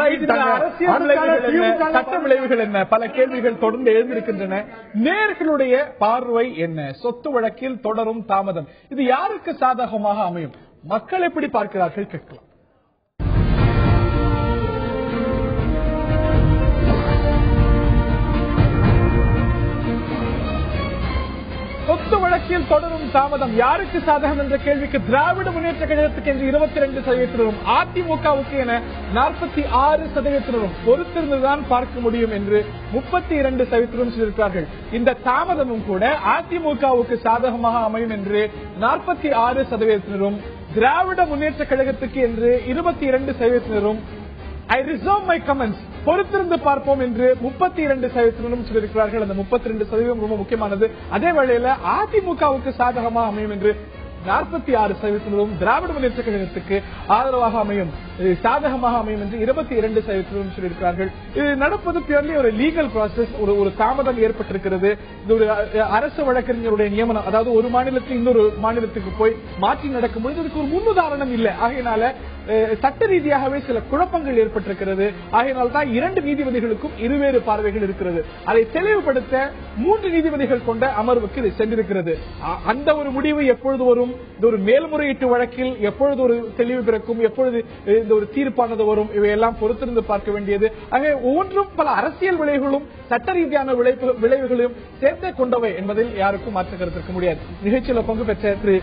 சட்ட விளைவுகள் என்ன? பல கேள்விகள் தொடர்ந்து எழுந்திருக்கின்றன. நேர்களுடைய பார்வை என்ன? சொத்து வழக்கில் தொடரும் தாமதம் இது யாருக்கு சாதகமாக அமையும்? மக்கள் எப்படி பார்க்கிறார்கள் கேட்கலாம். சொத்து வழக்கில் தொடரும் தாமதம் யாருக்கு சாதகம் என்ற கேள்விக்கு திராவிட முன்னேற்ற கழகத்துக்கு என்று 22% அதிமுகவுக்கு என 46% பொறுத்திருந்துதான் பார்க்க முடியும் என்று 32% சொல்லியிருக்கிறார்கள். இந்த தாமதமும் கூட அதிமுகவுக்கு சாதகமாக அமையும் என்று 46%, திராவிட முன்னேற்ற கழகத்துக்கு என்று 22% I reserve my comments. பொறுத்திருந்து பார்ப்போம் என்று 32% சொல்லியிருக்கிறார்கள். அந்த 32% ரொம்ப முக்கியமானது. அதே வேளையில அதிமுகவுக்கு சாதகமாக அமையும் என்று 46%, திராவிட முன்னேற்ற கழகத்துக்கு ஆதரவாக அமையும், சாதகமாக அமையும் என்று 22% சொல்லியிருக்கிறார்கள். இது நடப்பது பியூர்லி ஒரு லீகல் ப்ராசஸ். ஒரு தாமதம் ஏற்பட்டிருக்கிறது. இது ஒரு அரசு வழக்கறிஞருடைய நியமனம். அதாவது ஒரு மாநிலத்தில் இன்னொரு மாநிலத்துக்கு போய் மாற்றி நடக்கும்போது இதுக்கு ஒரு முன்னுதாரணம் இல்லை. ஆகையினால சட்ட ரீதியாகவே சில குழப்பங்கள் ஏற்பட்டிருக்கிறது. ஆகையினால் தான் 2 நீதிபதிகளுக்கும் இருவேறு பார்வைகள் இருக்கிறது. அதை தெளிவுபடுத்த 3 நீதிபதிகள் கொண்ட அமர்வுக்கு இது சென்றிருக்கிறது. அந்த ஒரு முடிவு எப்பொழுது வரும், இந்த ஒரு மேல்முறையீட்டு வழக்கில் எப்பொழுது ஒரு தெளிவு பிறக்கும், எப்பொழுது இந்த ஒரு தீர்ப்பானது வரும், இவையெல்லாம் பொறுத்திருந்து பார்க்க வேண்டியது. ஆகவே ஒவ்வொன்றும் பல அரசியல் விளைவுகளும் சட்ட ரீதியான விளைவுகளையும் சேர்த்தே கொண்டவை என்பதில் யாருக்கும் மாற்று கருத்து இருக்க முடியாது. நிகழ்ச்சியில் பங்கு பெற்ற திரு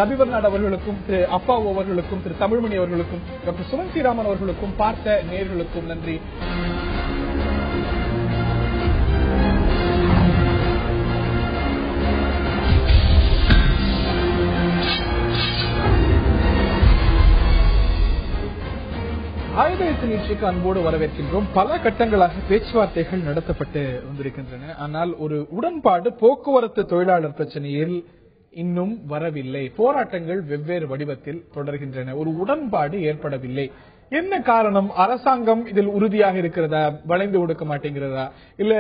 ரவிவர்நாடு அவர்களுக்கும், திரு அப்பாவு அவர்களுக்கும், திரு தமிழ்மணி அவர்களுக்கும், டாக்டர் சுமன் ஸ்ரீராமன் அவர்களுக்கும், பார்த்த நேயர்களுக்கும் நன்றி. ஆயுத எழுத்து நிகழ்ச்சிக்கு அன்போடு வரவேற்கின்றோம். பல கட்டங்களாக பேச்சுவார்த்தைகள் நடத்தப்பட்டு வந்திருக்கின்றன. ஆனால் ஒரு உடன்பாடு போக்குவரத்து தொழிலாளர் பிரச்சனையில் இன்னும் வரவில்லை. போராட்டங்கள் வெவ்வேறு வடிவத்தில் தொடர்கின்றன. ஒரு உடன்பாடு ஏற்படவில்லை. என்ன காரணம்? அரசாங்கம் இதில் உறுதியாக இருக்கிறதா, வளைந்து கொடுக்க மாட்டேங்கிறதா, இல்ல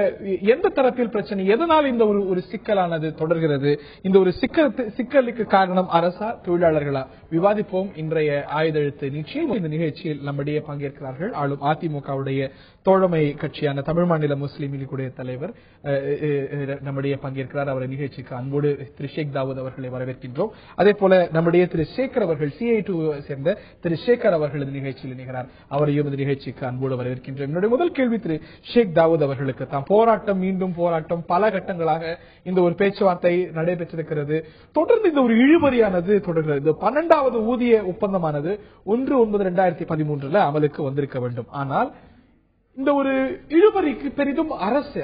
எந்த தரப்பில் பிரச்சனை, எதனால் இந்த ஒரு சிக்கலானது தொடர்கிறது? இந்த ஒரு சிக்கலுக்கு காரணம் அரசா, தொழிலாளர்களா? விவாதிப்போம் இன்றைய ஆயுத எழுத்து நிகழ்ச்சியில். இந்த நிகழ்ச்சியில் நம்முடைய பங்கேற்கிறார்கள் ஆளும் அதிமுகவுடைய தோழமை கட்சியான தமிழ் மாநில முஸ்லீம் லீக்குடைய தலைவர் நம்முடைய பங்கேற்கிறார். அவரை நிகழ்ச்சிக்கு அன்போடு திரு ஷேக் தாவூத் அவர்களை வரவேற்கின்றோம். அதே போல நம்முடைய திரு சேகர் அவர்கள் CI2 சேர்ந்த திரு சேகர் அவர்கள் இந்த நிகழ்ச்சியில் இணைகிறார். அவரையும் இந்த நிகழ்ச்சிக்கு அன்போடு வரவேற்கின்றோம். என்னுடைய முதல் கேள்வி திரு ஷேக் தாவூத் அவர்களுக்கு தான். போராட்டம், மீண்டும் போராட்டம், பல கட்டங்களாக இந்த ஒரு பேச்சுவார்த்தை நடைபெற்றிருக்கிறது. தொடர்ந்து இந்த ஒரு இழுபறியானது தொடர்கிறது. இந்த 12வது ஊதிய ஒப்பந்தமானது 1/9/2013 அமலுக்கு வந்திருக்க வேண்டும். ஆனால் இந்த ஒரு இழுபறிக்கு பெரிதும்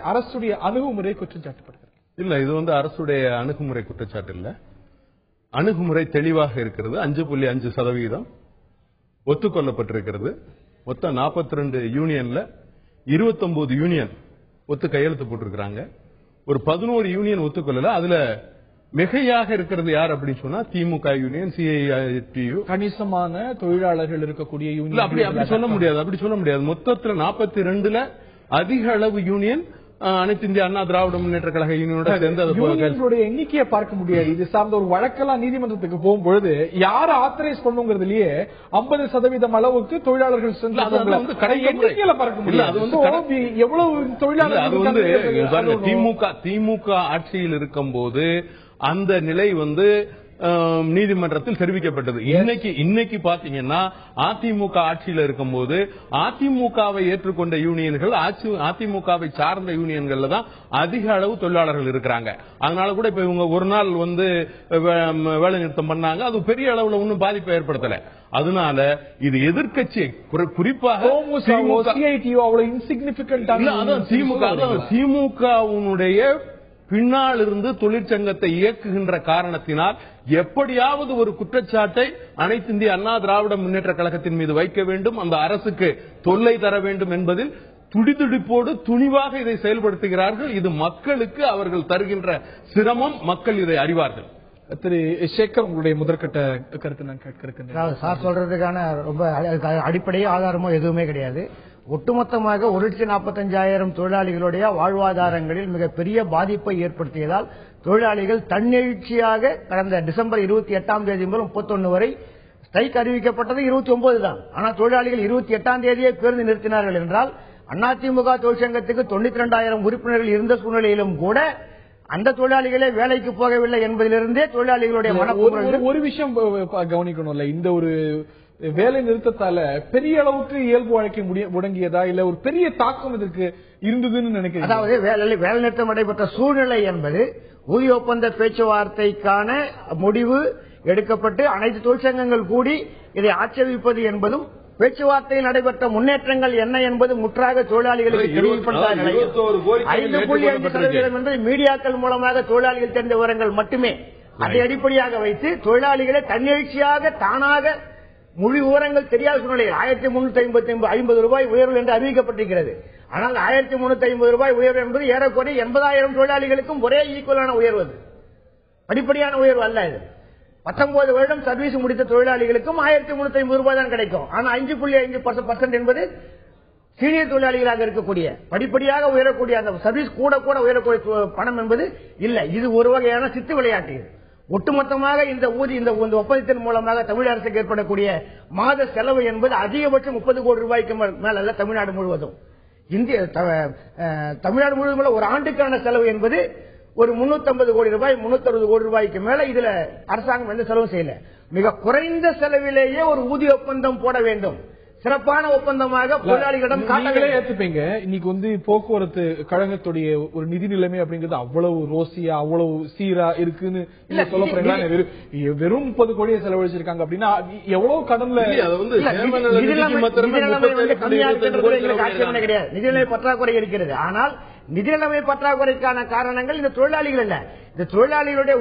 அரசுடைய அணுகுமுறை குற்றம் சாட்டப்படுகிறது. இல்ல, இது அரசுடைய அணுகுமுறை குற்றச்சாட்டு இல்ல. அணுகுமுறை தெளிவாக இருக்கிறது. 5.5% ஒத்துக்கொள்ளப்பட்டிருக்கிறது. மொத்தம் 42 யூனியன்ல 29 யூனியன் ஒத்து கையெழுத்து போட்டிருக்கிறாங்க. ஒரு 11 யூனியன் ஒத்துக்கொள்ளல. அதுல மிகையாக இருக்கிறது யார் அப்படின்னு சொன்னா திமுக யூனியன், CITU. கணிசமான தொழிலாளர்கள் இருக்கக்கூடிய யூனியன். அப்படி சொல்ல முடியாது. மொத்தத்துல 42ல அதிக அளவு யூனியன் அனைத்து இந்திய அண்ணா திராவிட முன்னேற்ற கழக யூனியனோட சேர்ந்து எண்ணிக்கையை பார்க்க முடியாது. இது சார்ந்த ஒரு வழக்கெல்லாம் நீதிமன்றத்துக்கு போகும்பொழுது யார் ஆத்தரைஸ் பண்ணுங்கிறதுலயே 50% அளவுக்கு தொழிலாளர்கள் எண்ணிக்கையில பார்க்க முடியாது. எவ்வளவு தொழிலாளர்கள் திமுக ஆட்சியில் இருக்கும் போது அந்த நிலை நீதிமன்றத்தில் தெரிவிக்கப்பட்டது. இன்னைக்கு பாத்தீங்கன்னா அதிமுக ஆட்சியில் இருக்கும் போது அதிமுகவை ஏற்றுக்கொண்ட யூனியன்கள், அதிமுகவை சார்ந்த யூனியன்கள்ல தான் அதிக அளவு தொழிலாளர்கள் இருக்கிறாங்க. அதனால கூட இப்ப இவங்க ஒரு நாள் வேலை நிறுத்தம் பண்ணாங்க. அது பெரிய அளவுல ஒன்னும் பாதிப்பை ஏற்படுத்தல. அதனால இது எதிர்க்கட்சி, குறிப்பாக திமுகவுடைய பின்னால் இருந்து தொழிற்சங்கத்தை இயக்குகின்ற காரணத்தினால் எப்படியாவது ஒரு குற்றச்சாட்டை அனைத்து இந்திய அண்ணா திராவிட முன்னேற்ற கழகத்தின் மீது வைக்க வேண்டும், அந்த அரசுக்கு தொல்லை தர வேண்டும் என்பதில் துடிதுடிப்போடு துணிவாக இதை செயல்படுத்துகிறார்கள். இது மக்களுக்கு அவர்கள் தருகின்ற சிரமம், மக்கள் இதை அறிவார்கள். திரு சேகர், உங்களுடைய முதற்கட்ட கருத்து நான் கேட்கிறேன். சார் சொல்றதுக்கான ரொம்ப அடிப்படையோ ஆதாரமோ எதுவுமே கிடையாது. ஒட்டுமொத்தமாக 1,45,000 தொழிலாளிகளுடைய வாழ்வாதாரங்களில் மிகப்பெரிய பாதிப்பை ஏற்படுத்தியதால் தொழிலாளிகள் தன்னெழுச்சியாக கடந்த டிசம்பர் 28ஆம் தேதி முதல் 31 வரை ஸ்ட்ரைக் அறிவிக்கப்பட்டது 29 தான். ஆனால் தொழிலாளிகள் 28ஆம் தேதியே பேருந்து நிறுத்தினார்கள் என்றால் அதிமுக தொழிற்சங்கத்துக்கு 92,000 உறுப்பினர்கள் இருந்த சூழ்நிலையிலும் கூட அந்த தொழிலாளிகளே வேலைக்கு போகவில்லை என்பதிலிருந்தே தொழிலாளிகளுடைய ஒரு விஷயம் கவனிக்கணும்ல, இந்த ஒரு வேலை நிறுத்தத்தால பெரிய அளவுக்கு இயல்பு வாழ்க்கை முடங்கியதா, இல்ல ஒரு பெரிய தாக்கம் இதற்கு இருந்ததுன்னு நினைக்கிறேன். அதாவது வேலை நிறுத்தம் நடைபெற்ற சூழ்நிலை என்பது ஊதிய ஒப்பந்த பேச்சுவார்த்தைக்கான முடிவு எடுக்கப்பட்டு அனைத்து தொழிற்சங்கங்கள் கூடி இதை ஆட்சேபிப்பது என்பதும் பேச்சுவார்த்தையில் நடைபெற்ற முன்னேற்றங்கள் என்ன என்பது முற்றாக தொழிலாளிகளுக்கு தெரிவிக்கப்பட்ட நிலையில் 5.5% என்பது மீடியாக்கள் மூலமாக தொழிலாளிகள் தெரிந்த விவரங்கள் மட்டுமே. அதை அடிப்படையாக வைத்து தொழிலாளிகளை தன்னெழுச்சியாக தானாக முழு விவரங்கள் தெரியாத சூழ்நிலையில் 1,350 ரூபாய் உயர்வு என்று அறிவிக்கப்பட்டிருக்கிறது. ஆனால் 1,350 ரூபாய் உயர்வு என்பது ஏறக்குறைய 80,000 தொழிலாளிகளுக்கும் ஒரே ஈக்குவலான உயர்வு, படிப்படியான உயர்வு அல்ல. இது 19 வருடம் சர்வீஸ் முடித்த தொழிலாளிகளுக்கும் 1,350 ரூபாய் தான் கிடைக்கும். ஆனால் 5.5% என்பது சீனியர் தொழிலாளிகளாக இருக்கக்கூடிய படிப்படியாக உயரக்கூடிய அந்த சர்வீஸ் கூட கூட உயரக்கூடிய பணம் என்பது இல்லை. இது ஒரு வகையான சித்து விளையாட்டு. ஒட்டுமொத்தமாக இந்த ஒப்பந்தத்தின் மூலமாக தமிழக அரசுக்கு ஏற்படக்கூடிய மாத செலவு என்பது அதிகபட்சம் 30 கோடி ரூபாய்க்கு மேல தமிழ்நாடு முழுவதும். தமிழ்நாடு முழுவதும் ஒரு ஆண்டுக்கான செலவு என்பது ஒரு 350 கோடி ரூபாய் 360 கோடி ரூபாய்க்கு மேல இதுல அரசாங்கம் எந்த செலவும் செய்யல. மிக குறைந்த செலவிலேயே ஒரு ஊதிய ஒப்பந்தம் போட வேண்டும். சிறப்பான ஒப்பந்தமாக தொழிலாளிகளிடம் ஏத்துப்பீங்க. இன்னைக்கு போக்குவரத்து கழகத்துடைய ஒரு நிதி நிலைமை அப்படிங்கிறது அவ்வளவு ரோசியா அவ்வளவு சீரா இருக்குன்னு சொல்ல போறீங்களா? வெறும் 30 கோடியை செலவழிச்சிருக்காங்க அப்படின்னா எவ்வளவு கடன்ல கிடையாது. நிதிநிலை பற்றாக்குறை இருக்கிறது. ஆனால் நிதிநிலைமை பற்றாக்குறைக்கான காரணங்கள் இந்த தொழிலாளிகள் அல்ல. இந்த தொழிலாளிகளுடைய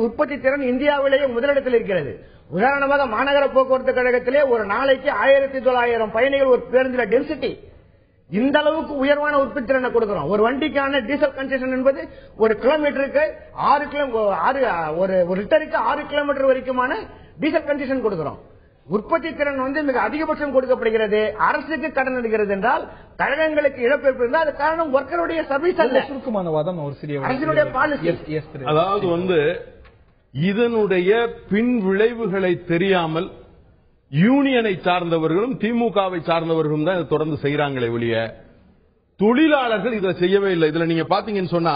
உற்பத்தி திறன் இந்தியாவிலேயே முதலிடத்தில் இருக்கிறது. உதாரணமாக மாநகர போக்குவரத்து கழகத்திலே ஒரு நாளைக்கு 1900 பயணிகள் ஒரு பேருந்துல டென்சிட்டி. இந்த அளவுக்கு உயர்வான உற்பத்தி திறனை கொடுக்கிறோம். ஒரு வண்டிக்கான டீசல் கன்செஷன் என்பது ஒரு கிலோமீட்டருக்கு 6 ஒரு லிட்டருக்கு 6 கிலோமீட்டர் வரைக்குமான டீசல் கன்செஷன் கொடுக்கிறோம். உற்பத்தி திறன் மிக அதிகபட்சம் கொடுக்கப்படுகிறது. அரசுக்கு கடன் எடுக்கிறது என்றால் கழகங்களுக்கு இழப்பு இருந்தால் அது காரணம் ஒர்க்கருடைய சர்வீஸ் அல்ல. சுருக்கமான வாதம் ஒரு சிறிய அரசினுடைய பாலிசி. அதாவது இதனுடைய பின் விளைவுகளை தெரியாமல் யூனியனை சார்ந்தவர்களும் திமுகவை சார்ந்தவர்களும் தான் இதை தொடர்ந்து செய்யறாங்களே ஒழிய தொழிலாளர்கள் இதை செய்யவே இல்லை. இதுல நீங்க பாத்தீங்கன்னு சொன்னா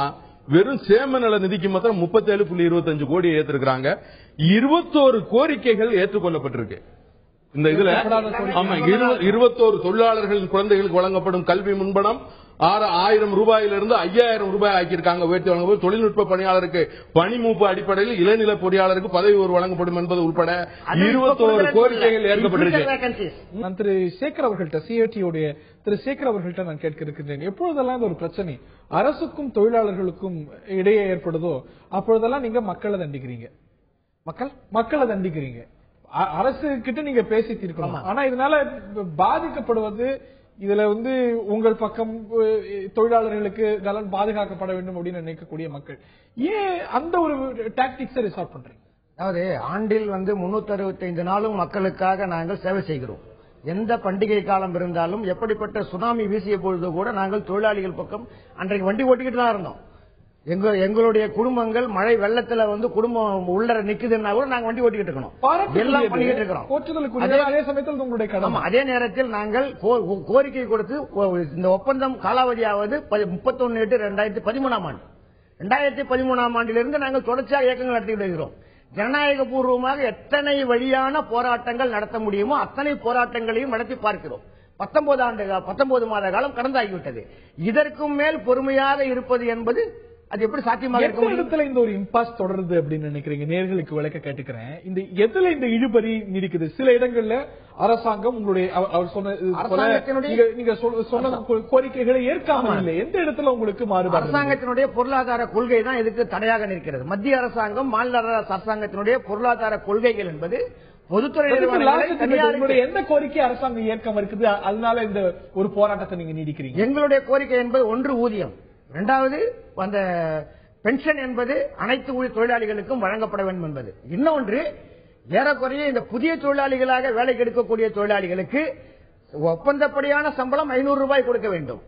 வெறும் சேம நல நிதிக்கு மாத்திரம் 37.25 கோடி ஏற்றிருக்கிறாங்க. 21 கோரிக்கைகள் ஏற்றுக்கொள்ளப்பட்டிருக்கு. இந்த இதுல 21 தொழிலாளர்களின் குழந்தைகளுக்கு வழங்கப்படும் கல்வி முன்பணம் 6,000 ரூபாயிலிருந்து 5,000 ரூபாய் ஆக்கியிருக்காங்க. உயர்த்தி வழங்கப்படும் தொழில்நுட்ப பணியாளருக்கு பணி மூப்பு அடிப்படையில் இளநில பொறியாளருக்கு பதவி உயர்வு வழங்கப்படும் என்பது உட்பட 21 கோரிக்கைகள் ஏற்கப்பட்டிருக்கு. நான் திரு சேகர் அவர்கள்ட்ட சிஐடியுடைய திரு சேகர் அவர்கள்ட்ட நான் கேட்க இருக்கின்றேன். எப்பொழுதெல்லாம் இந்த ஒரு பிரச்சனை அரசுக்கும் தொழிலாளர்களுக்கும் இடையே ஏற்படுதோ அப்பொழுதெல்லாம் நீங்க மக்களை தண்டிக்கிறீங்க. மக்களை தண்டிக்கிறீங்க. அரசு கிட்ட நீங்க பேசி தீர்க்கணும். ஆனா இதனால பாதிக்கப்படுவது இதுல உங்கள் பக்கம் தொழிலாளர்களுக்கு நலன் பாதுகாக்கப்பட வேண்டும் அப்படின்னு நினைக்கக்கூடிய மக்கள் ஏன் அந்த ஒரு டாக்டிக்ஸை ரிசார்ட் பண்றீங்க? அதாவது ஆண்டில் 365 நாளும் மக்களுக்காக நாங்கள் சேவை செய்கிறோம். எந்த பண்டிகை காலம் இருந்தாலும் எப்படிப்பட்ட சுனாமி வீசிய பொழுது கூட நாங்கள் தொழிலாளிகள் பக்கம் அன்றைக்கு வண்டி ஓட்டிக்கிட்டு தான் இருந்தோம். எங்களுடைய குடும்பங்கள் மழை வெள்ளத்துல குடும்பம் உள்ள நிக்குதுன்னா கூட நாங்க வண்டி ஓட்டிக்கிட்டு இருக்கணும். எல்லாம் பண்ணிக்கிட்டு இருக்கிறோம். அதே சமயத்தில் உங்களுடைய கடமை. அதே நேரத்தில் நாங்கள் கோரிக்கை கொடுத்து இந்த ஒப்பந்தம் காலாவதியாவது 31/8/2013 ஆண்டு. 2013 ஆண்டிலிருந்து நாங்கள் தொடர்ச்சியாக இயக்கங்கள் நடத்திக்கிட்டு இருக்கிறோம். ஜனநாயக பூர்வமாக எத்தனை வழியான போராட்டங்கள் நடத்த முடியுமோ அத்தனை போராட்டங்களையும் நடத்தி பார்க்கிறோம். 19 மாத காலம் கடந்தாகிவிட்டது. இதற்கும் மேல் பொறுமையாக இருப்பது என்பது அது எப்படி சாத்தியமாக இடத்துல இந்த ஒரு இம்பாஸ் தொடருது அப்படின்னு நினைக்கிறீங்க? நேர்களுக்கு விளக்க கேட்டுக்கிறேன். இந்த எதுல இந்த இழுபறி நீடிக்குது? சில இடங்கள்ல அரசாங்கம் உங்களுடைய நீங்க சொன்ன கோரிக்கைகளை ஏற்காமல் இல்லை. எந்த இடத்துல உங்களுக்கு மாறுபாடு? அரசாங்கத்தினுடைய பொருளாதார கொள்கை தான் இதுக்கு தடையாக நிற்கிறது. மத்திய அரசாங்கம் மாநில அரசாங்கத்தினுடைய பொருளாதார கொள்கைகள் என்பது பொதுத்துறை எந்த கோரிக்கை அரசாங்கம் ஏற்காம இருக்குது? அதனால இந்த ஒரு போராட்டத்தை நீங்க நீடிக்கிறீங்க? எங்களுடைய கோரிக்கை என்பது ஒன்று ஊதியம், இரண்டாவது அந்த பென்ஷன் என்பது அனைத்து தொழிலாளிகளுக்கும் வழங்கப்பட வேண்டும் என்பது, இன்னொன்று ஏறக்குறைய இந்த புதிய தொழிலாளிகளாக வேலைக்கு எடுக்கக்கூடிய தொழிலாளிகளுக்கு ஒப்பந்தப்படியான சம்பளம் 500 ரூபாய் கொடுக்க வேண்டும்.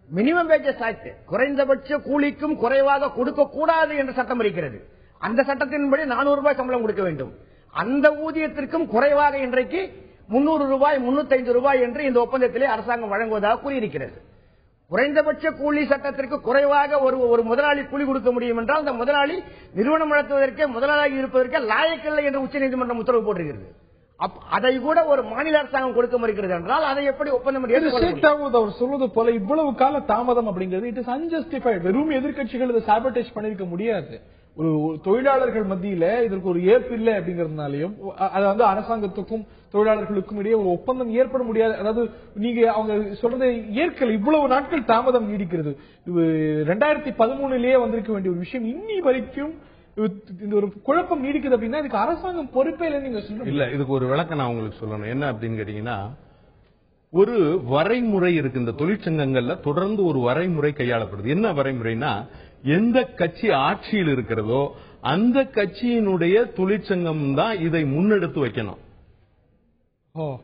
மினிமம் வேஜஸ் ஆக்ட் குறைந்தபட்ச கூலிக்கும் குறைவாக கொடுக்க கூடாது என்ற சட்டம் இருக்கிறது. அந்த சட்டத்தின்படி 400 ரூபாய் சம்பளம் கொடுக்க வேண்டும். அந்த ஊதியத்திற்கும் குறைவாக இன்றைக்கு 300 ரூபாய் 305 ரூபாய் என்று இந்த ஒப்பந்தத்திலே அரசாங்கம் வழங்குவதாக கூறியிருக்கிறது. குறைந்தபட்ச கூலி சட்டத்திற்கு குறைவாக ஒரு முதலாளி கூலி கொடுக்க முடியும் என்றால் அந்த முதலாளி நிறுவனம் நடத்துவதற்கே முதலாளி இருப்பதற்கே லாயக்கில்லை என்று உச்சநீதிமன்றம் உத்தரவு போட்டிருக்கிறது. அதை கூட ஒரு மாநில அரசாங்கம் கொடுக்க மறுக்கிறது என்றால் அதை எப்படி ஒப்பந்தம் அவர் சொல்வது போல இவ்வளவு கால தாமதம் அப்படிங்கிறது இட் இஸ் அன்ஜஸ்டிஃபைட். வெறும் எதிர்கட்சிகள் இதை சாபட்டேஜ் பண்ணிருக்க முடியாது. ஒரு தொழிலாளர்கள் மத்தியில இதற்கு ஒரு ஏற்பு இல்லை அப்படிங்கறதுனாலையும் அது அரசாங்கத்துக்கும் தொழிலாளர்களுக்கும் இடையே ஒரு ஒப்பந்தம் ஏற்பட முடியாது. அதாவது நீங்க அவங்க சொல்றதை ஏற்கல. இவ்வளவு நாட்கள் தாமதம் நீடிக்கிறது. 2013 வந்திருக்க வேண்டிய ஒரு விஷயம் இன்னி வரைக்கும் இந்த ஒரு குழப்பம் நீடிக்குது அப்படின்னா இதுக்கு அரசாங்கம் பொறுப்பே இல்லை நீங்க சொல்றீங்க. இல்ல, இதுக்கு ஒரு விளக்கம் நான் உங்களுக்கு சொல்லணும். என்ன அப்படின்னு கேட்டீங்கன்னா, ஒரு வரைமுறை இருக்கு. இந்த தொழிற்சங்கங்கள்ல தொடர்ந்து ஒரு வரைமுறை கையாளப்படுது. என்ன வரைமுறைனா, எந்த கட்சி ஆட்சியில் இருக்கிறதோ அந்த கட்சியினுடைய தொழிற்சங்கம் தான் இதை முன்னெடுத்து வைக்கணும். ஆமா,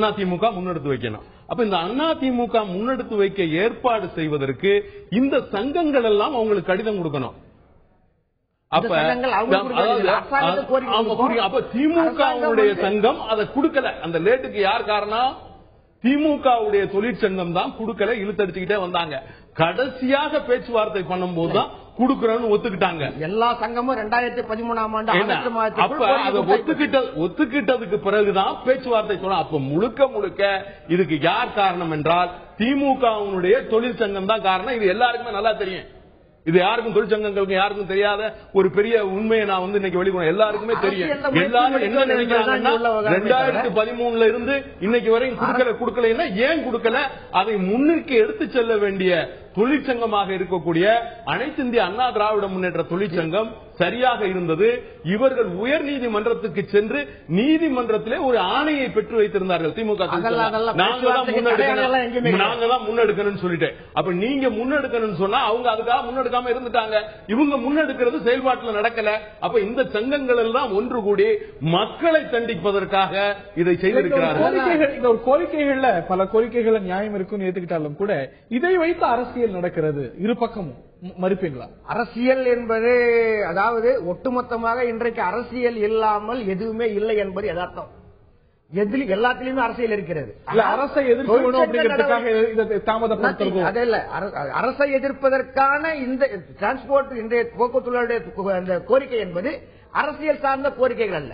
அதிமுக முன்னெடுத்து வைக்கணும். அப்ப இந்த அதிமுக முன்னெடுத்து வைக்க ஏற்பாடு செய்வதற்கு இந்த சங்கங்கள் எல்லாம் அவங்களுக்கு கடிதம் கொடுக்கணும். அப்ப திமுகவுடைய சங்கம் அதை கொடுக்கல. அந்த லேட்டுக்கு யார் காரணம்? திமுகவுடைய தொழிற்சங்கம் தான் கொடுக்கல, இழுத்தடிச்சுக்கிட்டே வந்தாங்க. கடைசியாக பேச்சுவார்த்தை பண்ணும் போதுதான் குடுக்கறோம்னு ஒத்துக்கிட்டாங்க. எல்லா சங்கமும் 2013ஆம் ஆண்டு அப்ப அதை ஒத்துக்கிட்டதுக்கு பிறகுதான் பேச்சுவார்த்தை சொன்ன. அப்ப முழுக்க இதுக்கு யார் காரணம் என்றால் திமுகவுடைய தொழிற்சங்கம் தான் காரணம். இது எல்லாருக்குமே நல்லா தெரியும். இது யாருக்கும் தொழிற்சங்கங்களுக்கு யாருக்கும் தெரியாத ஒரு பெரிய உண்மையை நான் இன்னைக்கு வெளிக்கொண்டு எல்லாருக்குமே தெரியும். எல்லாரும் என்ன நினைக்கிறாங்கன்னா 2013 இருந்து இன்னைக்கு வரையும் கொடுக்கல. ஏன் கொடுக்கல? அதை முன்னுக்கு எடுத்து செல்ல வேண்டிய தொழிற்சங்கமாக இருக்கக்கூடிய அனைத்து இந்திய அண்ணா திராவிட முன்னேற்ற தொழிற்சங்கம் சரியாக இருந்தது. இவர்கள் உயர் நீதிமன்றத்துக்கு சென்று நீதிமன்றத்திலே ஒரு ஆணையை பெற்று வைத்திருந்தார்கள். திமுக நாங்க தான் முன்னெடுக்கணும்னு சொல்லிட்டு, அப்ப நீங்க முன்னெடுக்கணும்னு சொன்னா அவங்க அதுக்காக முன்னெடுக்காம இருந்துட்டாங்க. இவங்க முன்னெடுக்கிறது செயல்பாட்டில் நடக்கல. அப்ப இந்த சங்கங்கள் எல்லாம் ஒன்று கூடி மக்களை தண்டிப்பதற்காக இதை செய்திருக்கிறார்கள். இந்த ஒரு கோரிக்கைகள்ல பல கோரிக்கைகள் நியாயம் இருக்குன்னு ஏத்துக்கிட்டாலும் கூட இதை வைத்து அரசியல் நடக்கிறது. இரு பக்கமும் மறுப்பீங்களா? அரசியல் என்பது அதாவது ஒட்டுமொத்தமாக இன்றைக்கு அரசியல் இல்லாமல் எதுவுமே இல்லை என்பது யதார்த்தம். எல்லாத்திலுமே அரசியல் இருக்கிறது. அரசை அரசை எதிர்ப்பதற்கான இந்த டிரான்ஸ்போர்ட் இன்றைய போக்குவரத்து கோரிக்கை என்பது அரசியல் சார்ந்த கோரிக்கைகள் அல்ல.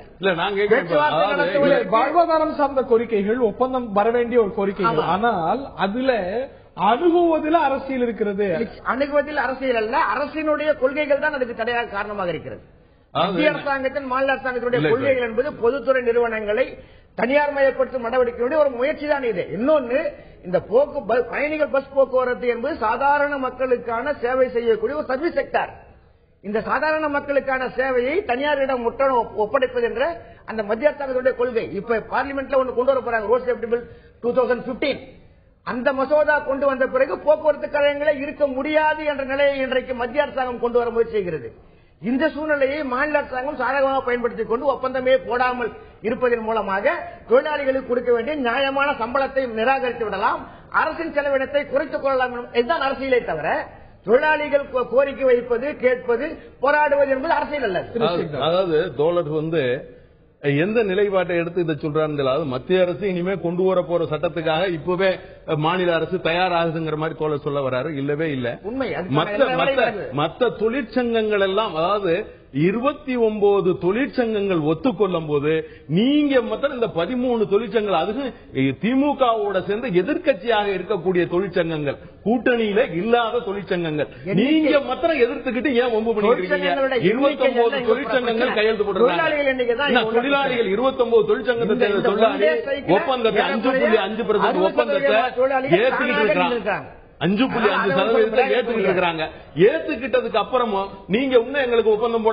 வாழ்வாதாரம் சார்ந்த கோரிக்கைகள், ஒப்பந்தம் வர வேண்டிய ஒரு கோரிக்கைகள். ஆனால் அதுல அணுகுவதில் அரசியல் இருக்கிறது. அணுகுவதில் அரசியல் அல்ல, அரசினுடைய கொள்கைகள் தான் அதுக்கு தடையாக காரணமாக இருக்கிறது. மத்திய அரசாங்கத்தின் மாநில அரசாங்கத்தினுடைய கொள்கைகள் என்பது பொதுத்துறை நிறுவனங்களை தனியார் மயப்படுத்தும் நடவடிக்கையுடைய ஒரு முயற்சி தான் இது. இன்னொன்னு, இந்த பயணிகள் பஸ் போக்குவரத்து என்பது சாதாரண மக்களுக்கான சேவை செய்யக்கூடிய ஒரு சர்வீஸ் செக்டார். இந்த சாதாரண மக்களுக்கான சேவையை தனியாரிடம் முற்றிலும் ஒப்படைப்பது என்ற அந்த மத்திய அரசாங்கத்துடைய கொள்கை இப்ப பார்லிமெண்ட்ல ஒன்று கொண்டு வர போறாங்க. Road safety bill 2015. அந்த மசோதா கொண்டு வந்த பிறகு போக்குவரத்து கழகங்களே இருக்க முடியாது என்ற நிலையை இன்றைக்கு மத்திய அரசாங்கம் கொண்டு வர முயற்சி செய்கிறது. இந்த சூழ்நிலையை மாநில அரசாங்கம் சாதகமாக பயன்படுத்திக் கொண்டு ஒப்பந்தமே போடாமல் இருப்பதன் மூலமாக தொழிலாளிகளுக்கு கொடுக்க வேண்டிய நியாயமான சம்பளத்தை நிராகரித்து விடலாம், அரசின் செலவினத்தை குறைத்துக் கொள்ளலாம். இதுதான் அரசியலை தவிர தொழிலாளிகள் கோரிக்கை வைப்பது, கேட்பது, போராடுவது என்பது அரசியல் அல்ல. அதாவது தோழர் எந்த நிலைப்பாட்டை எடுத்து இதை சொல்றாரு? மத்திய அரசு இனிமே கொண்டு வர போற சட்டத்துக்காக இப்பவே மாநில அரசு தயாராகுதுங்கிற மாதிரி தோழர் சொல்ல வராரு. இல்லவே இல்ல. உண்மை. மற்ற தொழிற்சங்கங்கள் எல்லாம், அதாவது 29 தொழிற்சங்கங்கள் ஒத்துக்கொள்ளும் போது நீங்க மொத்தம் இந்த 13 தொழிற்சங்கங்கள், அதுக்கு திமுகவோட சேர்ந்து எதிர்கட்சியாக இருக்கக்கூடிய தொழிற்சங்கங்கள், கூட்டணியில இல்லாத தொழிற்சங்கங்கள், நீங்க மொத்தம் எதிர்த்துக்கிட்டு ஏன் ஒம்பு பண்ணிருக்கீங்க? 29 தொழிற்சங்கங்கள் கையெழுத்து போடுறாங்க. தொழிலாளிகள் 29 தொழிற்சங்கத்தை தொழிலாளி ஒப்பந்தத்தை 5.5% ஒப்பந்தத்தை ஏற்றுக்கிட்டு இருக்கிறாங்க. 5.5% ஏத்துக்கிட்டு இருக்காங்க. ஏத்துக்கிட்டதுக்கு அப்புறமும் நீங்க இன்னும் எங்களுக்கு ஒப்பந்தம்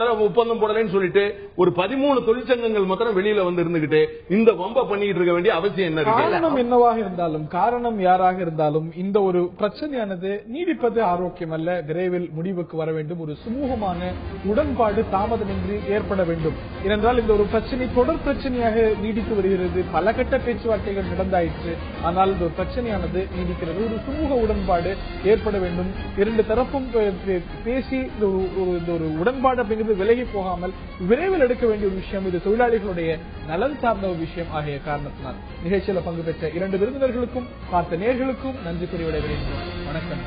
போடலன்னு சொல்லிட்டு ஒரு 13 தொழிற்சங்கங்கள் மாத்திரம் வெளியில வந்து இருந்துகிட்டு இந்த வம்ப பண்ணிட்டு இருக்க வேண்டிய அவசியம் என்ன இருக்கு? காரணம் என்னவாக இருந்தாலும், காரணம் யாராக இருந்தாலும், இந்த ஒரு பிரச்சனையானது நீடிப்பது ஆரோக்கியம் அல்ல. விரைவில் முடிவுக்கு வர வேண்டும். ஒரு சுமூகமான உடன்பாடு தாமதமின்றி ஏற்பட வேண்டும். ஏனென்றால் இந்த ஒரு பிரச்சனை தொடர் பிரச்சனையாக நீடித்து வருகிறது. பல கட்ட பேச்சுவார்த்தைகள் நடந்தாயிற்று. ஆனால் இந்த ஒரு பிரச்சனையானது நீடிக்கிறது. ஒரு சுமூக உடன்பாடு ஏற்பட வேண்டும். இரண்டு தரப்பும் பேசி இந்த ஒரு உடன்பாடு அப்படிங்கிறது விலகி போகாமல் விரைவில் எடுக்க வேண்டிய ஒரு விஷயம். இது தொழிலாளிகளுடைய நலன் சார்ந்த ஒரு விஷயம் ஆகிய காரணத்தினால் நிகழ்ச்சியில் பங்கு பெற்ற 2 விருந்தினர்களுக்கும் பார்த்த நேயர்களுக்கும் நன்றி கூறி விடைபெறுகிறேன். வணக்கம்.